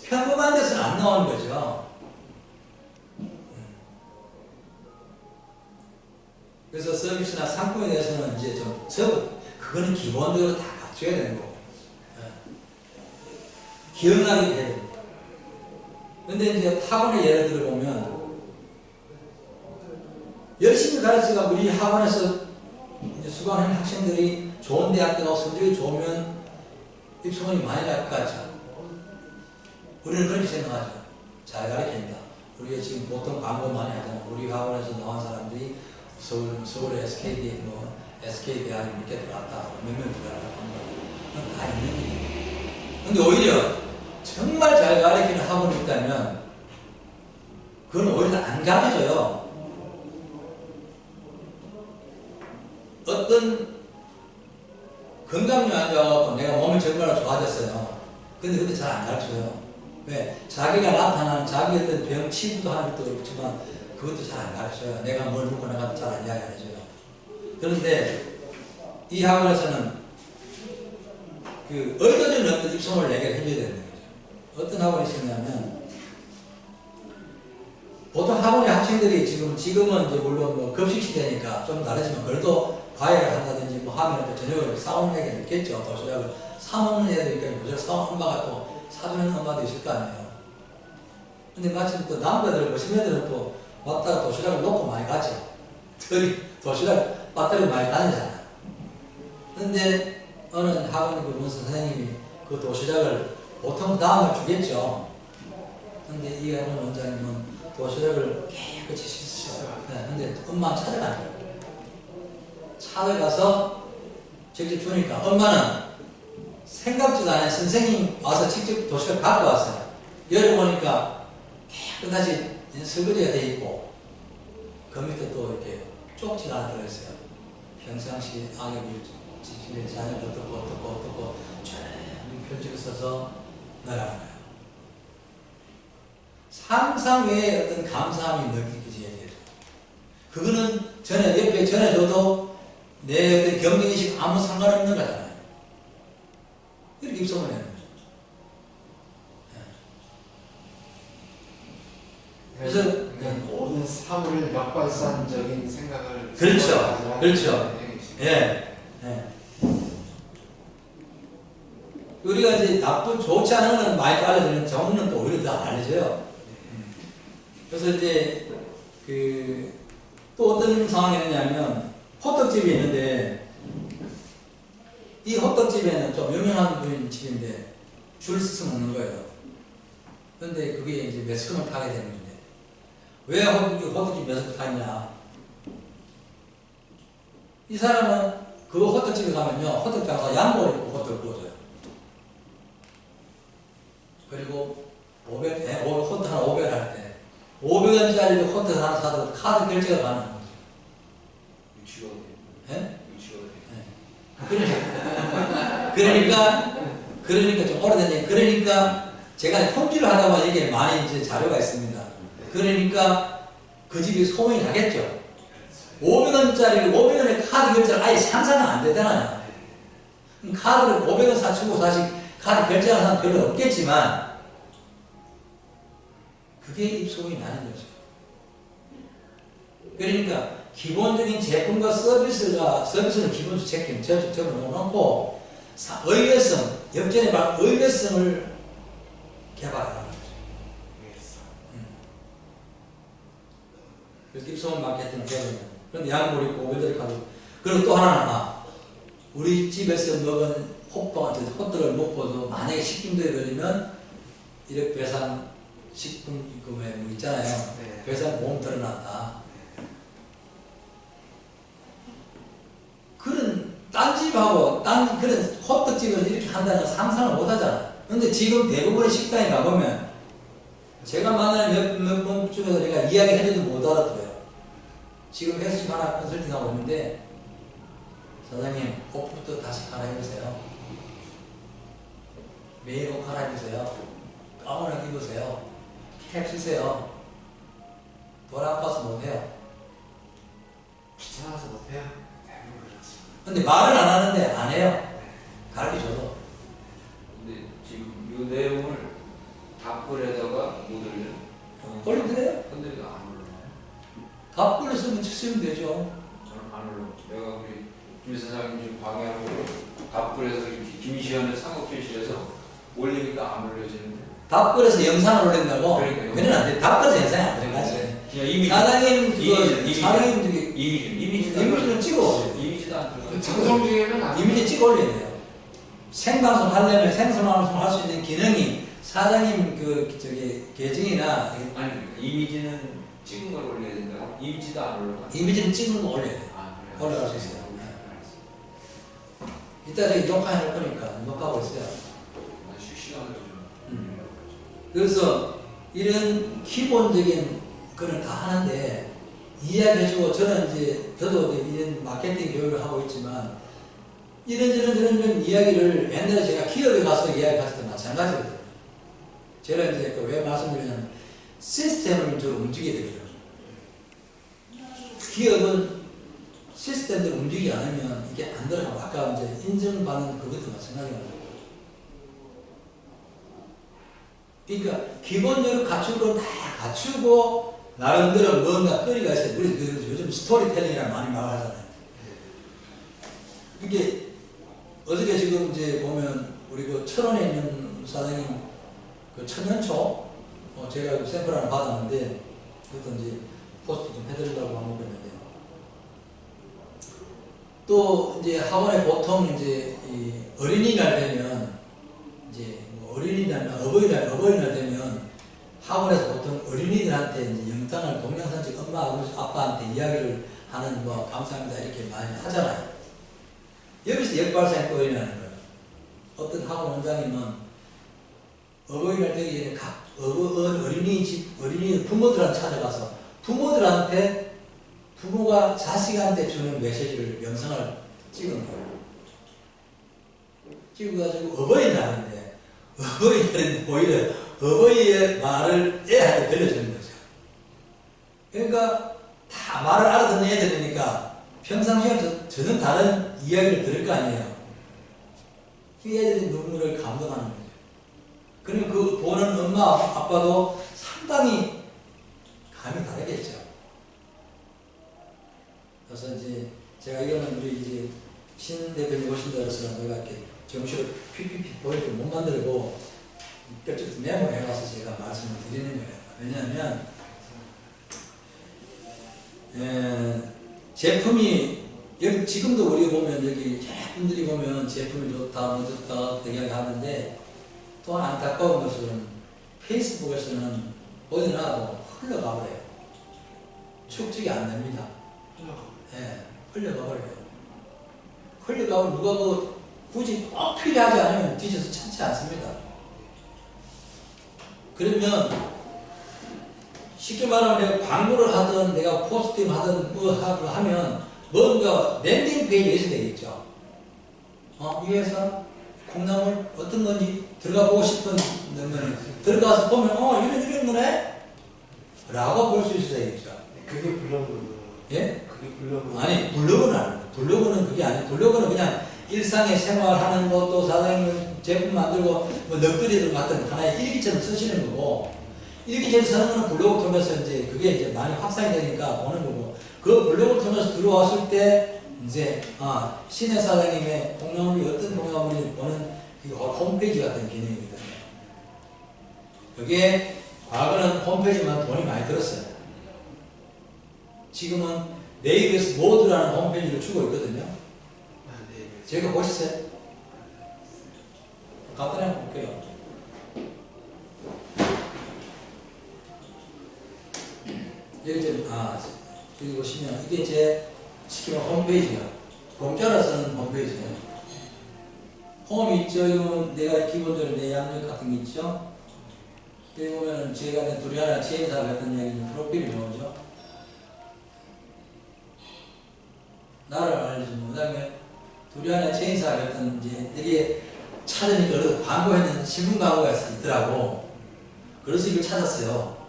평범한 데서는 안 나오는 거죠. 그래서 서비스나 상품에 대해서는 이제 좀 그거는 기본적으로 다 갖춰야 되는 거고. 기억나게 해야 됩니다. 근데 이제 학원의 예를 들어보면 열심히 가르치가 우리 학원에서 이제 수강하는 학생들이 좋은 대학교 가고 성적이 좋으면 입소문이 많이 날 것 같죠. 우리는 그렇게 생각하죠. 잘 가르친다. 우리가 지금 보통 광고 많이 하잖아. 우리 학원에서 나온 사람들이 서울의 SKD, SK대학에 몇개 들어갔다. 몇 명 들어갔다. 그건 다 있는 얘기예요. 근데 오히려 정말 잘 가르치는 학원이 있다면 그건 오히려 안 가르쳐요. 어떤 건강이 안 좋아갖고 내가 몸이 정말 좋아졌어요. 근데 잘 안 가르쳐요. 왜? 자기가 나타나는 자기 어떤 병 치부도 하는 것도 그렇지만 그것도 잘 안 가르쳐요. 내가 뭘 먹고 나가도 잘 안 이야기 안 해줘요. 그런데 이 학원에서는 그 의도적인 어떤 입소문을 내게 해줘야 되는 거죠. 어떤 학원이 있었냐면 보통 학원의 학생들이 지금은 이제 물론 뭐 급식 시대니까 좀 다르지만 그래도 과외를 한다든지 뭐 하면 또 저녁을 싸우는 애가 있겠죠. 도시락을 사먹는 애도 있겠고 도시락 사온 엄마가 또 사주는 엄마도 있을 거 아니에요. 근데 마침 또 남자들, 여자들은 또 왔다가 도시락을 놓고 많이 가죠. 특히 도시락 배터리 많이 다니잖아요. 근데 어느 학원 그 문서 선생님이 그 도시락을 보통 다음을 주겠죠. 근데 이 학원 원장님은 도시락을 깨끗이 씻으셔요. 근데 엄마는 찾아가는 거예요. 찾아가서 직접 주니까 엄마는 생각지도 않은 선생님 와서 직접 도시락 갖고 왔어요. 열어보니까 깨끗이 설거지가 돼 있고 그 밑에 또 이렇게 쪽지가 하나 들어있어요. 평상시 악역이 집에 자녀도 어떻고 쫙 편지를 써서 나가는 거예요. 상상 외에 어떤 감사함이 느껴지게 되죠. 그거는 옆에 전해줘도 내 어떤 경쟁의식 아무 상관없는 거잖아요. 이렇게 입소문을 내는 거죠. 그래서 모든 사물을 역발산적인 생각을 그렇죠. 예. 우리가 이제 좋지 않은 건 많이 알려주는 좋은 건 또 오히려 더 안 알려줘요. 그래서 이제 또 어떤 상황이 있냐면 호떡집이 있는데 이 호떡집에는 좀 유명한 분인 집인데 줄 서서 먹는 거예요. 그런데 그게 이제 매스컴을 타게 되는 건데 왜 호떡집 매스컴을 탔냐? 이 사람은 그 호떡집에 가면요 호떡장사 양복을 입고 호떡을 구워줘요. 그리고 호떡 하나 500원 할 때 500원짜리 호떡 하나 사도 카드 결제가 가능한 거죠. 유치가 예? 유치가 그러니까 좀 오래된 얘기. 그러니까 제가 통지를 하다 보면 이게 많이 이제 자료가 있습니다. 그러니까 그 집이 소문이 나겠죠. 500원의 카드 결제를 아예 상상은 안 되잖아요. 카드를 500원 사치고 사실 카드 결제하는 사람 별로 없겠지만 그게 입소문이 나는 거죠. 그러니까 기본적인 제품과 서비스는 기본적으로 적어놓고 의외성, 역전의 방 의외성을 개발하는 거죠. 그래서 입소문 마케팅 개발이에요. 그런데 약물이 고배들 가지고 그리고 또 하나는 우리 집에서 먹은 호떡을 먹고도 만약에 식중독에 걸리면 이렇게 배상 식품금에 뭐 있잖아요. 네. 배상 보험 들어놨다. 그런 딴 집하고 딴 그런 호떡집을 이렇게 한다는 건 상상을 못 하잖아요. 근데 지금 대부분의 식당에 가보면 제가 만나는 몇 번 중에서 내가 이야기 해줘도 못 알아들어요. 지금 헬스집 하나 컨설팅하고 있는데 사장님 옷부터 다시 갈아입으세요. 매일 옷 갈아입으세요. 가운을 입으세요. 캡 쓰세요. 돈 아파서 못해요. 귀찮아서 못해요. 대부분 그렇지. 근데 말을 안 하는데 안 해요. 가르쳐줘도. 근데 지금 이 내용을 답글에다가 못 올려? 올리더래요. 근데 안 올려. 답글을 쓰면 되죠. 저는 안 올려. 내가 우리 김 사장님 지금 방해하고 답글에서 이렇게 김시현의 상업회실에서 올리니까 안 올려지는데. 답글에서 영상을 올린다고? 그러니까요. 그건 안 돼. 답글에서 영상이 안 들어가지. 그냥 이미지. 사장님 이미지. 사장님 저기 이미지는 찍어. 이미지도 안 들어가. 방송 중에는 안 이미지 찍어 올려야 돼요. 생방송 하려면 생방송 할 수 있는 기능이 사장님 그 저기 계정이나 아니 이미지는 찍은 걸 올려야 된다고? 이미지도 안 올라가. 이미지는 찍은 거 올려야 돼요. 아, 그래. 올라갈 수 있어요. 이따 저기 녹화해 놓을 거니까 녹화하고 있어요. 실시간으로 좀. 그래서 이런 기본적인 거는 다 하는데 이야기해주고 저는 이제 저도 이런 마케팅 교육을 하고 있지만 이런 이야기를 옛날에 제가 기업에 가서 이야기할 때도 마찬가지거든요. 제가 이제 왜 말씀드리냐면 시스템을 좀 움직여야 되거든요. 기업은 시스템대로 움직이지 않으면 이게 안 들어가고 아까 이제 인정받는 그것도 마찬가지거든요. 그러니까 기본적으로 갖출 건 다 갖추고 나름대로 뭔가 거리가 있어요. 우리 요즘 스토리텔링이라는 많이 말하잖아요. 이게 어저께 지금 이제 보면 우리 그 천원에 있는 사장님 그 천년초 제가 그 샘플 하나 받았는데 그것도 이제 포스트 좀 해드리려고 하고 있는데 또 이제 학원에 보통 이제 이 어린이날 되면 이제 뭐 어린이날 어버이날 되면 학원에서 보통 어린이들한테 이제 영상을 동영상 찍 엄마 아빠한테 이야기를 하는 뭐 감사합니다 이렇게 많이 하잖아요. 여기서 역발상이 보이냐는 거예요. 어떤 학원 원장님은 어버이날 되기 전에 각 어린이 부모들한테 찾아가서 부모가 자식한테 주는 메시지를 영상을 찍은 거예요. 찍어가지고 어버이날인데 오히려 어버이의 말을 애한테 들려주는 거죠. 그러니까 다 말을 알아듣는 애들이니까 평상시에 전혀 다른 이야기를 들을 거 아니에요. 그 애들이 눈물을 감동하는 거죠. 그러면 그 보는 엄마 아빠도 상당히 감이 다르겠죠. 그래서 이제 제가 이거는 우리 이제 신 대표님 오신다 해서 내가 이렇게 정식으로 PPT 보여도 못 만들고 뼈쪽 메모해가서 제가 말씀을 드리는 거예요. 왜냐하면 제품이 여기 지금도 우리 보면 여기 분들이 보면 제품이 좋다 뭐 좋다 되게 하는데 또 안타까운 것은 페이스북에서는 어디나도 흘러가 버려요. 축적이 안 됩니다. 흘러가 버려요. 흘러가면 누가 그 굳이 꼭 필요하지 않으면 뒤져서 찾지 않습니다. 그러면 쉽게 말하면 내가 광고를 하든 내가 포스팅 하든 뭐 하면 뭔가 랜딩 페이지에 있어야 되겠죠. 이 회사 콩나물 어떤 건지 들어가 보고 싶은 면 들어가서 보면 이런 거네? 라고 볼 수 있어야겠죠. 그게 블로그. 예? 그게 블로그. 아니 블로그는 아니에요. 블로그는 그게 아니에요. 블로그는 그냥 일상의 생활하는 것도 사장님 제품 만들고 뭐 넋두리들 같은 하나의 일기처럼 쓰시는 거고 일기처럼 쓰는 거는 블로그 통해서 이제 그게 이제 많이 확산이 되니까 보는 거고 그 블로그 통해서 들어왔을 때 이제 신의 사장님의 콩나물이 어떤 콩나물인지 보는 이게 홈페이지 같은 기능이거든요. 이게 과거는 홈페이지만 돈이 많이 들었어요. 지금은 네이버에서 모드라는 홈페이지를 주고 있거든요. 네. 제가 보셨어요? 간단하게 볼게요. 여기 보시면 이게 제 시키는 홈페이지야. 공짜로 쓰는 홈페이지예요. 홈 있죠? 이건 내가 기본적으로 내 양력 같은 게 있죠? 여기 보면 제가 둘이 하나 체인사업 했던 얘기 프로필이 나오죠? 나를 알려주면, 그 다음에 둘이 하나 체인사업 했던 이제 되게 찾으니까 그래도 광고했는 신문 광고가 있더라고. 그래서 이걸 찾았어요.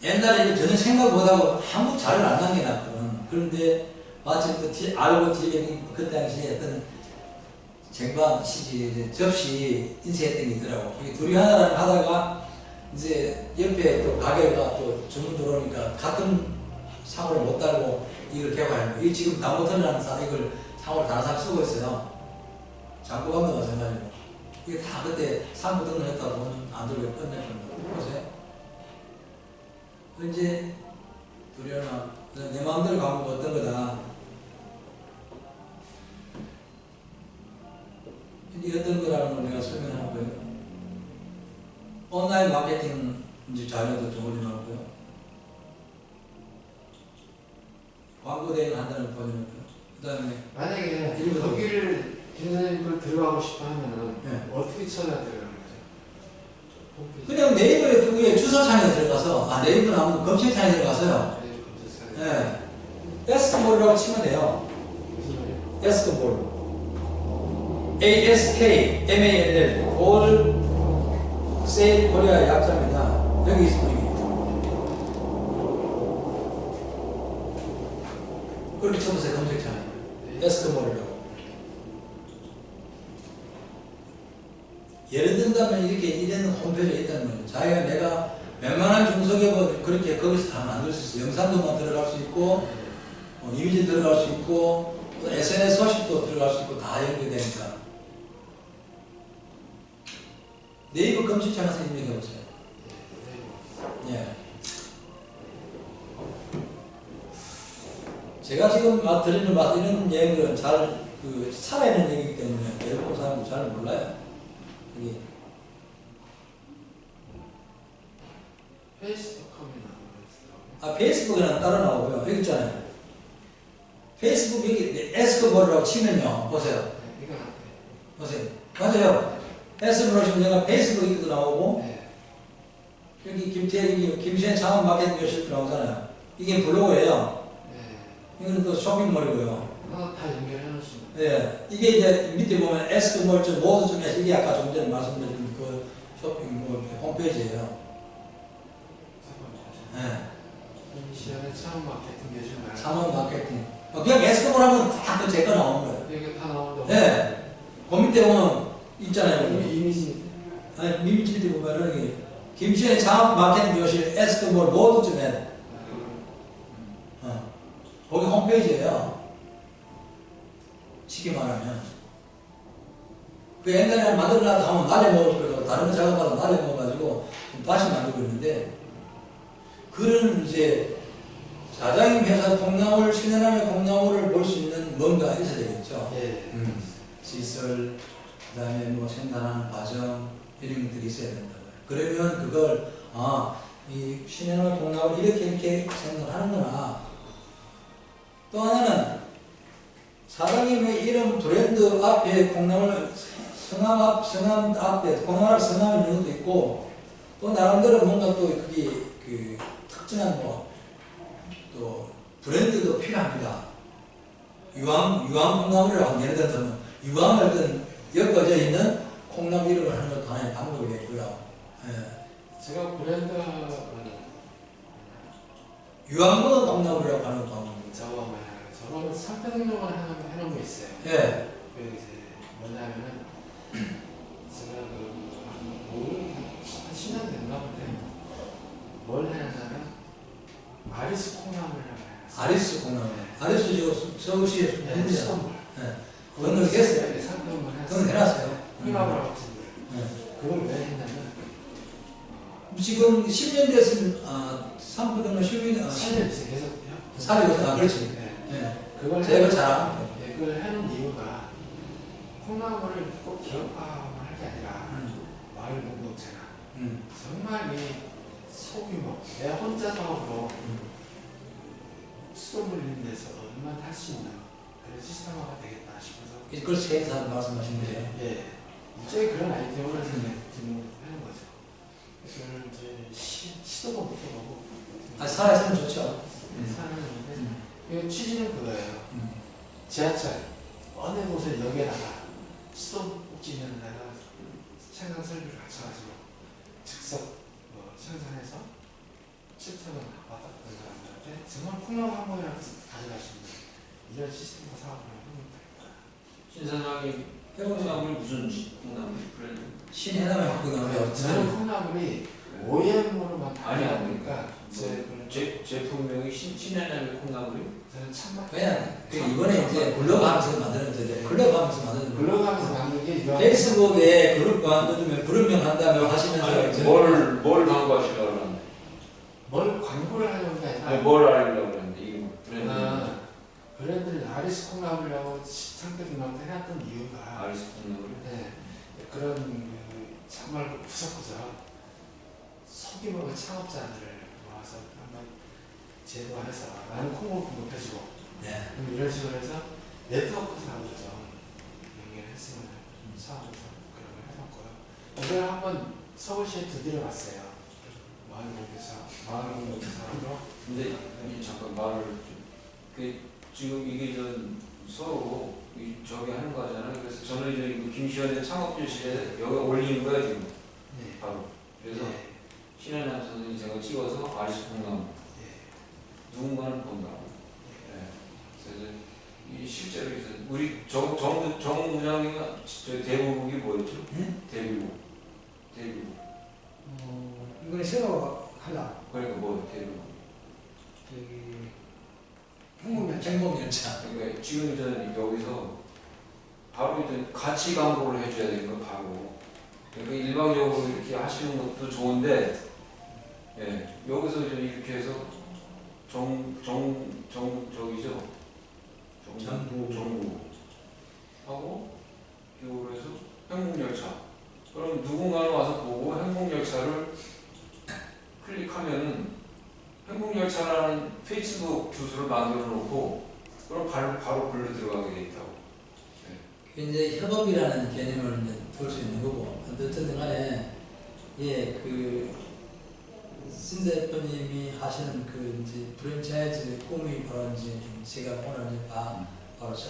옛날에 이거 전혀 생각 못하고 아무 자료를 안 남겨놨거든. 그런데 마침 또 알고 뒤에 그 당시에 어떤 쟁반 접시 인쇄했던 게 있더라고. 이게 둘이 하나를 하다가 이제 옆에 또 가게가 또 주문 들어오니까 같은 상호를 못 달고 이걸 개발한 거예요. 이 지금 다모터라는 사람 이걸 상호를 다른 사람 쓰고 있어요. 장부감도 마찬가지고. 이게 다 그때 상부 등록했다고 돈 안 들고 끝냈던 거. 보세요. 이제 둘이 하나 내 마음대로 가면 어떤 거다. 이게 어떤 거라는 걸 내가 설명하고요. 온라인 마케팅 이제 자료도 좀 올려놓고요. 광고 대행 한다는 걸 보여놓고요. 그 다음에 만약에 거기를 김선생님 들어가고 싶어 하면은 네. 어떻게 찾아 들어가는 거죠? 홈페이지. 그냥 네이버에 위에 주소창에 들어가서 네이버는 아무튼 검색창에 들어가서요. 네. 에스크몰이라고 치면 돼요. 무슨 말이에요? 에스크몰. ASKMALL 올 세일 코리아 약자입니다. 여기 있습니다. 그렇게 쳐보세요. 검색창에. 에스크몰이라고. 예를 든다면 이렇게 이런 홈페이지가 있다는 거예요. 자기가 내가 웬만한 중소기업은 그렇게 거기서 다 만들 수 있어요. 영상도만 들어갈 수 있고, 이미지 들어갈 수 있고, 또 SNS 소식도 들어갈 수 있고, 다 연결되니까. 네이버 검색창에서 입력해보세요. 예. 제가 지금 드리는 이런 얘기들은 잘, 살아있는 얘기이기 때문에, 외국 사람도 잘 몰라요. 이게. 페이스북 하면 페이스북에는 따로 나오고요. 여기 있잖아요. 페이스북 여기 에스크볼이라고 치면요. 보세요. 이건 안 돼. 보세요. 맞아요. 에스크볼 치면 내가 페이스북 이것도 나오고, 네. 여기 김시현 창업 마케팅 교실도 나오잖아요. 이게 블로그예요. 네. 이거는 또 쇼핑몰이고요. 하나 다 연결해 놓으시면. 예. 이게 이제 밑에 보면 에스크몰 모두 중에서 이게 아까 좀 전에 말씀드린 그 쇼핑몰 홈페이지예요. 예. 김시현의 창업 마케팅 요즘 말고. 창업 마케팅. 그냥 에스크몰 하면 다 제 거 나오는 거예요. 이게 다 나온다고. 예. 그 밑에 보면 있잖아요. 이미지. 아니, 이미지 보면은 이게 김시현의 창업 마케팅 교실 에스크몰 모두쯤에 거기 홈페이지예요. 쉽게 말하면. 그 옛날에 만들어놨다 하면 날려먹을 거고 다른 거 작업하다 날려먹어가지고 다시 만들고 있는데 그런 이제 사장님 회사 콩나물, 신현함의 콩나물을 볼 수 있는 뭔가 있어야 되겠죠. 예. 시설, 그 다음에 뭐 생산하는 과정, 이런 것들이 있어야 된다고요. 그러면 그걸, 이 신현함의 콩나물 이렇게 생산하는구나. 또 하나는 사장님의 이름 브랜드 앞에 콩나물 성함 앞에 콩나물 성함이 있는 것도 있고 또 나름대로 뭔가 또 그게 그 특정한 또 브랜드도 필요합니다. 유황 콩나물이라고 하면 예를 들어서 유황을 어떤 엮어져 있는 콩나물 이름을 하는 것도 하나의 방법이겠고요. 예. 제가 브랜드는 유황 콩나물이라고 하는 방법입니다. 저거는 상표 등록을 해놓은 게 있어요. 예. 그 이제 뭐냐면은 제가 한 10년 됐나 본데 뭘 해놨냐면 아리스 콩나물이라고 해놨어요. 아리스 콩나물. 아리스 지금 서울시에 네, 시선물. 예. 그건 했어요. 상표만 그건 했어요. 해놨어요. 콩나물 같은 걸. 네. 그걸 왜 했냐면 지금 10년 됐으면 산불등은 10년 살을 계속 살이거든. 그렇지. 네. 예. 그걸 제가 하는- 잘 압니다. 네, 그걸 하는 이유가 콩나물을 꼭 기업화만 할 게 아니라 마을 공동체나 정말 이 소규모 내 혼자 사업으로 수돗물 있는 데서 얼마나 할 수 있는 그런 시스템화가 되겠다 싶어서 그걸 세상 말씀하신 거예요. 예, 일종의 그런 아이디어를 하는 거죠. 그걸 이제 시도부터 보고 살아있으면 좋죠. 사는 건데 이 취지는 그거예요. 지하철 어느 곳을 여기에다가 수도꼭지는 내가 생산 설비를 갖춰가지고 즉석 생산해서 실적을 받았던 사람들한테 정말 콩나물 한 번이라도 가져갈 수 있는 이런 시스템과 사업을 하는 거다. 신 사장님 콩나물이 무슨 콩나물 브랜드? 신해남에 갖고 나오면 저는 콩나물이 OEM으로만 아니야, 보니까 제품명이 신해남의 콩나물이? 저는 참맛 그냥 이번에 이제 글러가면서 만드는 거죠. 글러가면서 만드는 거. 글러가면서 만든 게 유한 페이스북에 그룹 만들면 그룹명 한다며 하시면서 아니, 저는 뭘 광고하시려고 그러는데? 뭘 광고를 하려는 게 아니라 아니, 뭘 알리려고 그러는데 이 브랜드 브랜드를 아리스 콩나물이라고 상대분한테 해놨던 이유가 아리스 콩나물? 네, 그런 정말 구석구석 소규모의 창업자들을 모아서 한번 제도화해서 나는 콩을 공급해주고 네. 이런 식으로 해서 네트워크 사업을 좀 연결했으면 사업에서 그런 걸 해봤고요. 이걸 한번 서울시에 두드려 봤어요. 마을공개사업으로. 근데 잠깐 말을 지금 이게 서로 저기 하는 거잖아요. 그래서 저는 이제 이거 김시현의 창업교실에 여기 올리는 거야 지금 네. 바로. 그래서 네. 신현남 선생님 제가 찍어서 아리스 콩나물 누군가는 본다고. 네. 그래서 이 실제로 우리 정 부장님은 저 대부국이 뭐였죠? 대부국. 이번에 새로 하려 그러니까 뭐 대부국. 저기 행복열차 행복열차. 그러니까 지금 저는 여기서 바로 이제 같이 광고를 해줘야 되는 거 바로. 그러니까 일방적으로 이렇게 하시는 것도 좋은데, 예 여기서 이제 이렇게 해서 저기죠. 정부 하고 기호에서 행복열차. 그럼 누군가는 와서 보고 행복열차를 클릭하면은 행복열차라는 페이스북 주소를 만들어 놓고 그럼 바로 글로 들어가게 돼 있다고. 이제 협업이라는 개념을 볼 수 있는 거고, 어쨌든 간에 신 대표님이 하시는 그 이제 프랜차이즈 꿈이 바로 이제 제가 오늘 이제 바로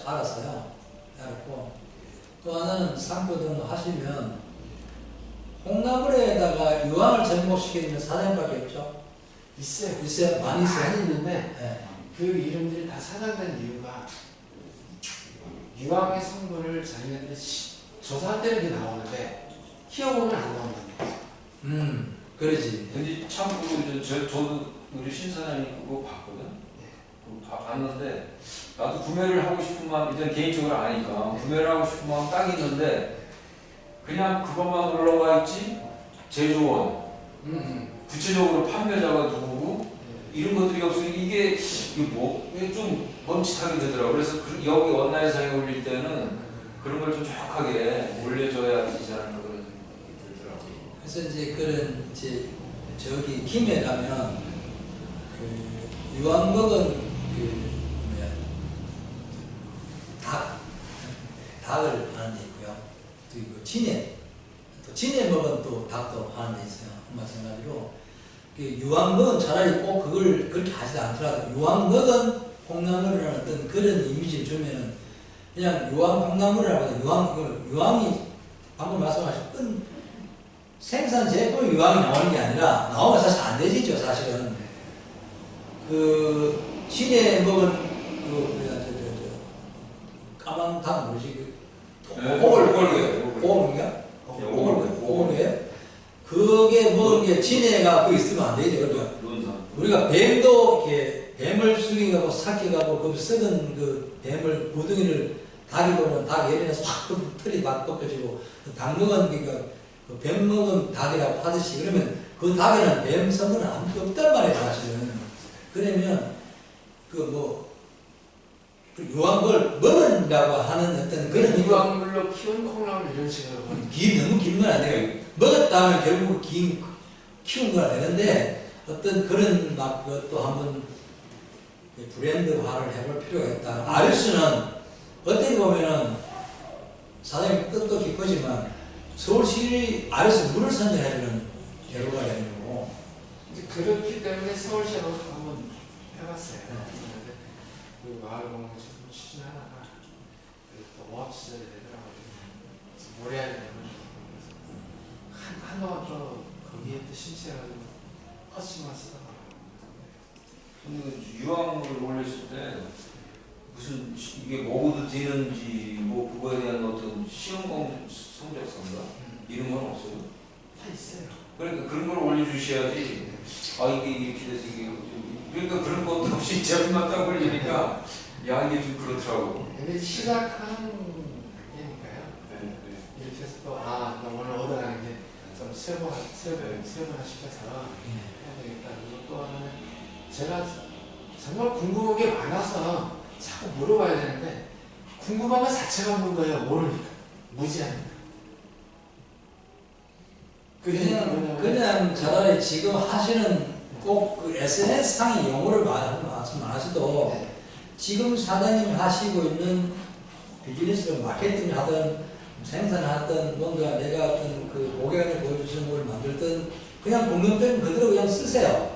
알았어요. 알았고, 또 하나는 상표등 하시면 콩나물에다가 유황을 접목시키는 사장님밖에 없죠. 있어요. 많이 있어요. 많이 있는데 네. 그 이름들이 다 사장된 이유가 유황의 성분을 자기네들이 조사할 때는 이게 나오는데 키워보면 안 나온다는 거죠. 그러지. 근데 참고로 저도 우리 신사장님 그거 봤거든. 그거 봤는데 나도 구매를 하고 싶은 마음 이제 개인적으로 아니까 구매를 하고 싶은 마음 딱 있는데 그냥 그것만 올라와 있지 제조원 구체적으로 판매자가 누구고 이런 것들이 없으니 이게 좀 멈칫하게 되더라고. 그래서 여기 온라인상에 올릴 때는 그런 걸 좀 정확하게 올려줘야 되지 않을까 그런 생각이 들더라고요. 그래서 이제 그런 이제 저기 김에 가면 그 유황 먹은 닭을 파는 데 있고요. 또 진해 먹은 또 닭도 파는 데 있어요. 마찬가지로 유황 먹은 차라리 꼭 그걸 그렇게 하지도 않더라도 유황 먹은 콩나물이라는 어떤 그런 이미지를 주면은 그냥 유황 콩나물이라고 유황이 방금 말씀하셨던 생산 제품 유황이 나오는 게 아니라 나오면 사실 안 되지죠. 사실은 그 진해 먹은 까만 닭 뭐지 오골게 그게 먹은 게 진해가 그 있으면 안 되죠. 그러니까 우리가 뱀도 이렇게 뱀을 숙여가고 삭혀가고 그 썩은 그 뱀을 구덩이를 닭이 보면 닭 예린해서 확 털이 막 벗겨지고 닭 먹은 뱀 먹은 닭이라고 하듯이 그러면 그 닭에는 뱀 성분은 아무것도 없단 말이에요 사실은. 그러면 그 유황을 먹은다고 하는 어떤 그런 유황물로 키운 콩나물 이런 식으로 너무 길면 안 돼요. 먹었다면 결국 키운 거라 되는데 어떤 그런 막 또 한번 브랜드화를 해볼 필요가 있다. 아리수는 어떻게 보면은 사장님 뜻도 깊어지만 서울시 아리수 물을 선정해주는 결과가 되는 거고. 이제 그렇기 때문에 서울시하고 한번 해봤어요. 그 마을공원 추진하다가 또 오합 시절이 되더라고요. 모래알이 되면 한동안 또 거기에 또 심취해가지고 허심만 쓰다가. 근데 유황물을 올렸을 때 무슨 이게 먹어도 되는지 뭐 그거에 대한 어떤 시험 성적서인가 이런 건 없어요. 다 있어요. 그러니까 그런 걸 올려주셔야지. 아 이게 이렇게 돼서 이게 그러니까 그런 것도 없이 제품만 딱 올리니까 야 이게 좀 그렇더라고. 근데 시작하는 게니까요. 이렇게 해서 또 나 오늘 얻어가는 게 좀 세분화 시켜서 해야 되겠다. 그리고 또 하나는 제가 정말 궁금한 게 많아서 자꾸 물어봐야 되는데 궁금한 것 자체가 없는 거예요. 모르니까. 무지하니까. 그냥 차라리 지금 하시는 꼭 그 SNS 상의 용어를 말씀 안 하셔도 지금 사장님 하시고 있는 비즈니스를 마케팅을 하든 생산하든 뭔가 내가 어떤 그 고객한테 보여주시는 걸 만들든 그냥 공통점 그대로 그냥 쓰세요.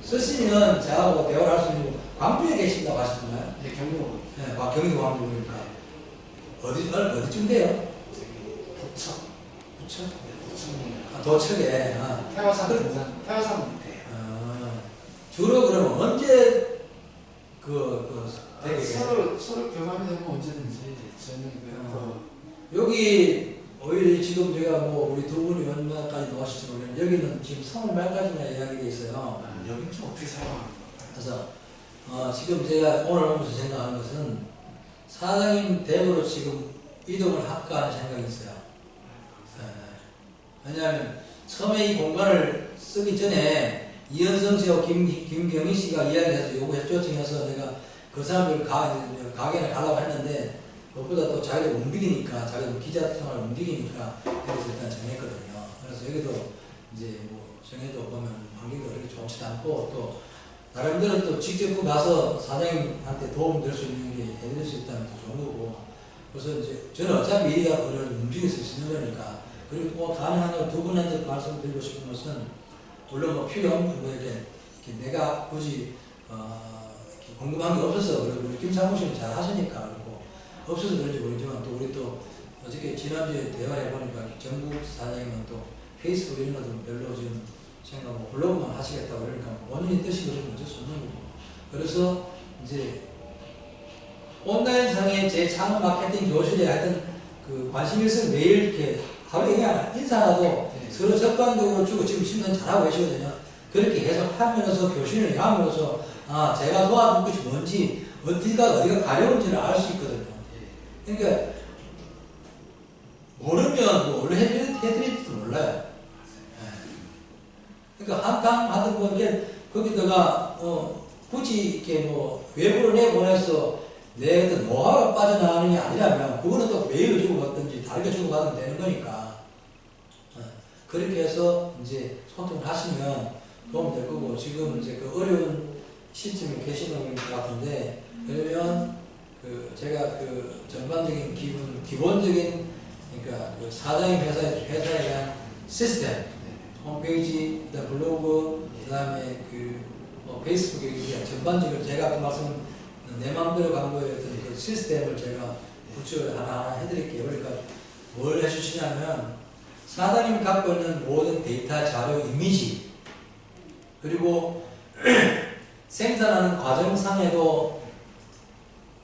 쓰시면 저하고 대화를 할 수 있는 거. 광주에 계신다고 하셨나요? 네, 경로. 네, 경기도 광주니까 어디쯤 돼요? 부천. 부천? 부천입니다. 도척에. 태화산 등산. 태화산 밑에. 주로 그러면 언제 되게 서로 교감이 되면 언제든지 저는 여기 오히려 지금 제가 뭐 우리 두 분이 얼마까지 나왔을지 모르겠는데 여기는 지금 3월 말까지만 이야기가 있어요. 여기는 좀 어떻게 사용하는 거예요? 그래서 지금 제가 오늘 오면서 생각하는 것은 사장님 댁으로 지금 이동을 할까 하는 생각이 있어요. 왜냐하면 처음에 이 공간을 쓰기 전에 이현성 씨와 김경희 씨가 이야기해서 요청해서 내가 그 사람들 가게를 가려고 했는데 그것보다 또 자기들 움직이니까 자기들 기자 생활을 움직이니까 여기서 일단 정했거든요. 그래서 여기도 이제 뭐 정해도 보면 환경도 그렇게 좋지도 않고 또 나름대로 또 직접 가서 사장님한테 도움 될 수 있는 게 해드릴 수 있다면 더 좋은 거고. 그래서 이제 저는 어차피 일이가 그걸 움직일 수 있는 거니까. 그리고 뭐 가능한 두 분한테 말씀드리고 싶은 것은 물론 뭐 필요한 뭐 이렇게 내가 굳이 이렇게 궁금한 게 없어서 그리고 우리 김상무 씨는 잘 하시니까 그렇고 없어서 그런지 모르지만 또 우리 또 어저께 지난주에 대화를 해보니까 전국 사장님은 또 페이스북 이런 것도 별로 지금 생각 뭐 블로그만 하시겠다고 그러니까 본인의 뜻이 그러면 어쩔 수 없는 거고. 그래서 이제 온라인상의 제 창업 마케팅 교실에 하여튼 그 관심 있으면 매일 이렇게 하루에 그냥 인사라도 서로 적극적으로 주고 지금 신경 잘하고 계시거든요. 그렇게 해서 하면서 교실을 함으로써 제가 도와줄 것이 뭔지 어디가 가려운지를 알 수 있거든요. 그러니까 모르면 뭘 해드릴지도 몰라요. 그러니까 한탕 하던 건데 거기다가 굳이 이렇게 뭐 외부로 내보내서 내 어떤 노하우가 빠져나가는 게 아니라면 그거는 또 메일로 주고받든지 다르게 주고받으면 되는 거니까 그렇게 해서 이제 소통을 하시면 도움 될 거고 지금 이제 그 어려운 시점에 계시는 것 같은데 그러면 제가 전반적인 기본적인 그러니까 그 사장님 회사에 대한 시스템 홈페이지, 그다음 블로그, 그다음에 뭐 페이스북에 그냥 전반적으로 제가 그 말씀 내 마음대로 광고의 어떤 그 시스템을 제가 구축을 하나하나 해드릴게요. 그러니까 뭘 해주시냐면 사장님이 갖고 있는 모든 데이터, 자료, 이미지 그리고 생산하는 과정상에도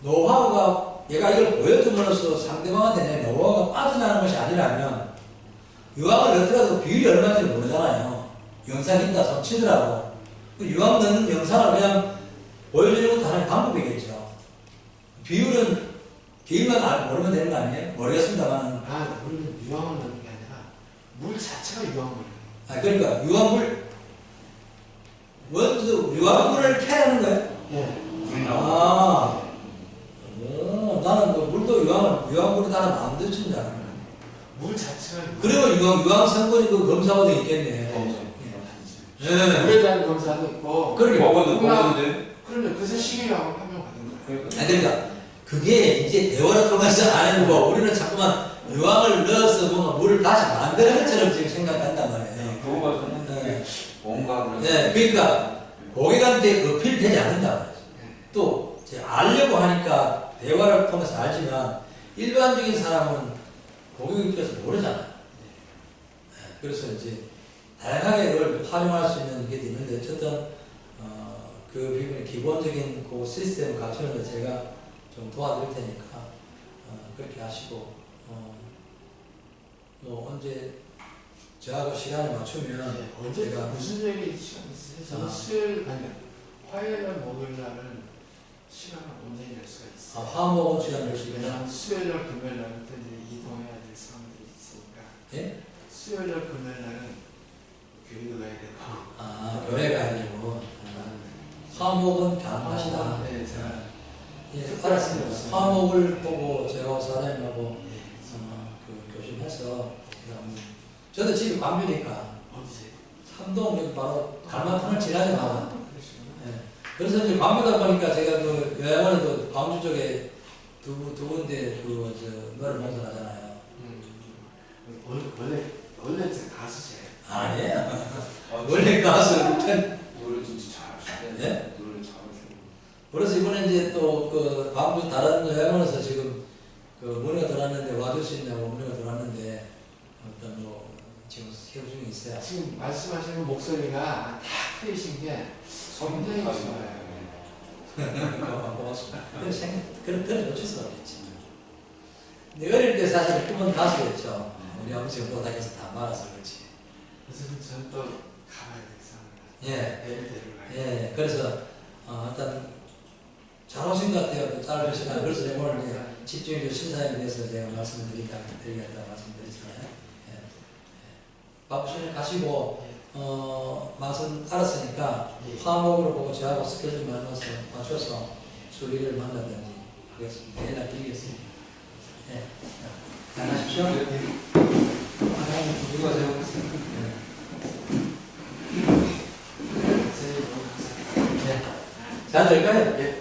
노하우가 얘가 이걸 보여줌으로써 상대방한테 내 노하우가 빠져나가는 것이 아니라면 유황을 넣더라도 비율이 얼마인지 모르잖아요. 영상이 있다 손 치더라도 유황 넣는 영상을 그냥 보여주는 것도 하나의 방법이겠죠. 비율은 비밀만 모르면 되는 거 아니에요? 모르겠습니다만. 아, 우리는 유황을 넣는 게 아니라 물 자체가 유황물이에요. 아, 그러니까 유황물, 먼저 유황물을 캐라는 거예요? 예. 아, 나는 뭐 물도 유황물이 따라 만들어진 줄 알았네. 물 자체가 그리고 유황 성분이 그 검사가 있겠네. 검사. 예. 물에 대한 검사도 있고. 그러게. 먹어도 돼. 그런데 그래서 식이유황을 판명받은 거예요. 아, 그러니까 그게 이제 대화를 통해서 안 해보고 우리는 자꾸만 유황을 넣어서 뭔가 물을 다시 만드는 것처럼 지금 생각한단 말이에요. 그거 봐서는 네. 뭔가 그런. 네, 그러니까 고객한테 어필되지 않는단 말이에요. 또 이제 알려고 하니까 대화를 통해서 알지만 일반적인 사람은 고객 입장에서 모르잖아요. 네, 그래서 이제 다양하게 그걸 활용할 수 있는 게 있는데 어쨌든 그 부분의 기본적인 그 시스템을 갖추는 데 제가 좀 도와드릴 테니까 그렇게 하시고 뭐 언제 저하고 시간을 맞추면 네, 언제 제가 무슨 얘기 시간 있으세요? 저는 수요일 아니 화요일날 목요일날은 시간을 온전히 낼 수가 있어요. 화목은 시간 낼 수 있구나. 왜냐하면 수요일날 금요일날은 또 이제 이동해야 될 상황들이 있으니까. 예? 수요일날 금요일날은 교육을 가야 되고. 아, 교회 가야 되고. 화목은 가능하시다. 네, 제가 예, 알았습니다. 화목을 보고 제가 사장님하고 그 교신해서 저도 집이 광주니까 어디지? 삼동 여기 바로 갈마탄을 지나잖아. 그러시구나. 예. 그래서 이제 광주다 보니까 제가 그 요양원에도 광주 쪽에 두 군데 그 노래 봉사 하잖아요. 원래 제가 가수세요. 아니에요. 원래 가수 노래 진짜 잘하시네. 예? 노래 잘하시고. 그래서 이번에 이제 또 그 광주 다른 요양원에서 지금 그 문의가 들어왔는데 와줄 수 있냐고 문의가 들어왔는데 어떤 뭐 지금 협의 중에 있어요. 지금 말씀하시는 목소리가 다 틀리신 게 굉장히 좋아요. 고맙습니다. 그런 좋을 수가 없겠지. 근데 어릴 때 사실 꿈은 가수였죠. 우리 아버지가 못하겠어 다 말아서 그렇지. 그래서 저는 또 가봐야 되겠어요. 예. LTE를 가야 예. 그래서 일단 잘 오신 것 같아요. 짧은 시간. 그래서 제가 오늘 이제 집중력 신사에 대해서 제가 말씀드리겠다 말씀드렸잖아요. 예. 바쁘시면 가시고 말씀 알았으니까 화목으로 보고 저하고 스케줄 맞춰서 수리를 만나든지 하겠습니다. 연락 드리겠습니다. 예. 잘 하십시오. 수고하세요. 네. 잘 될까요? 예.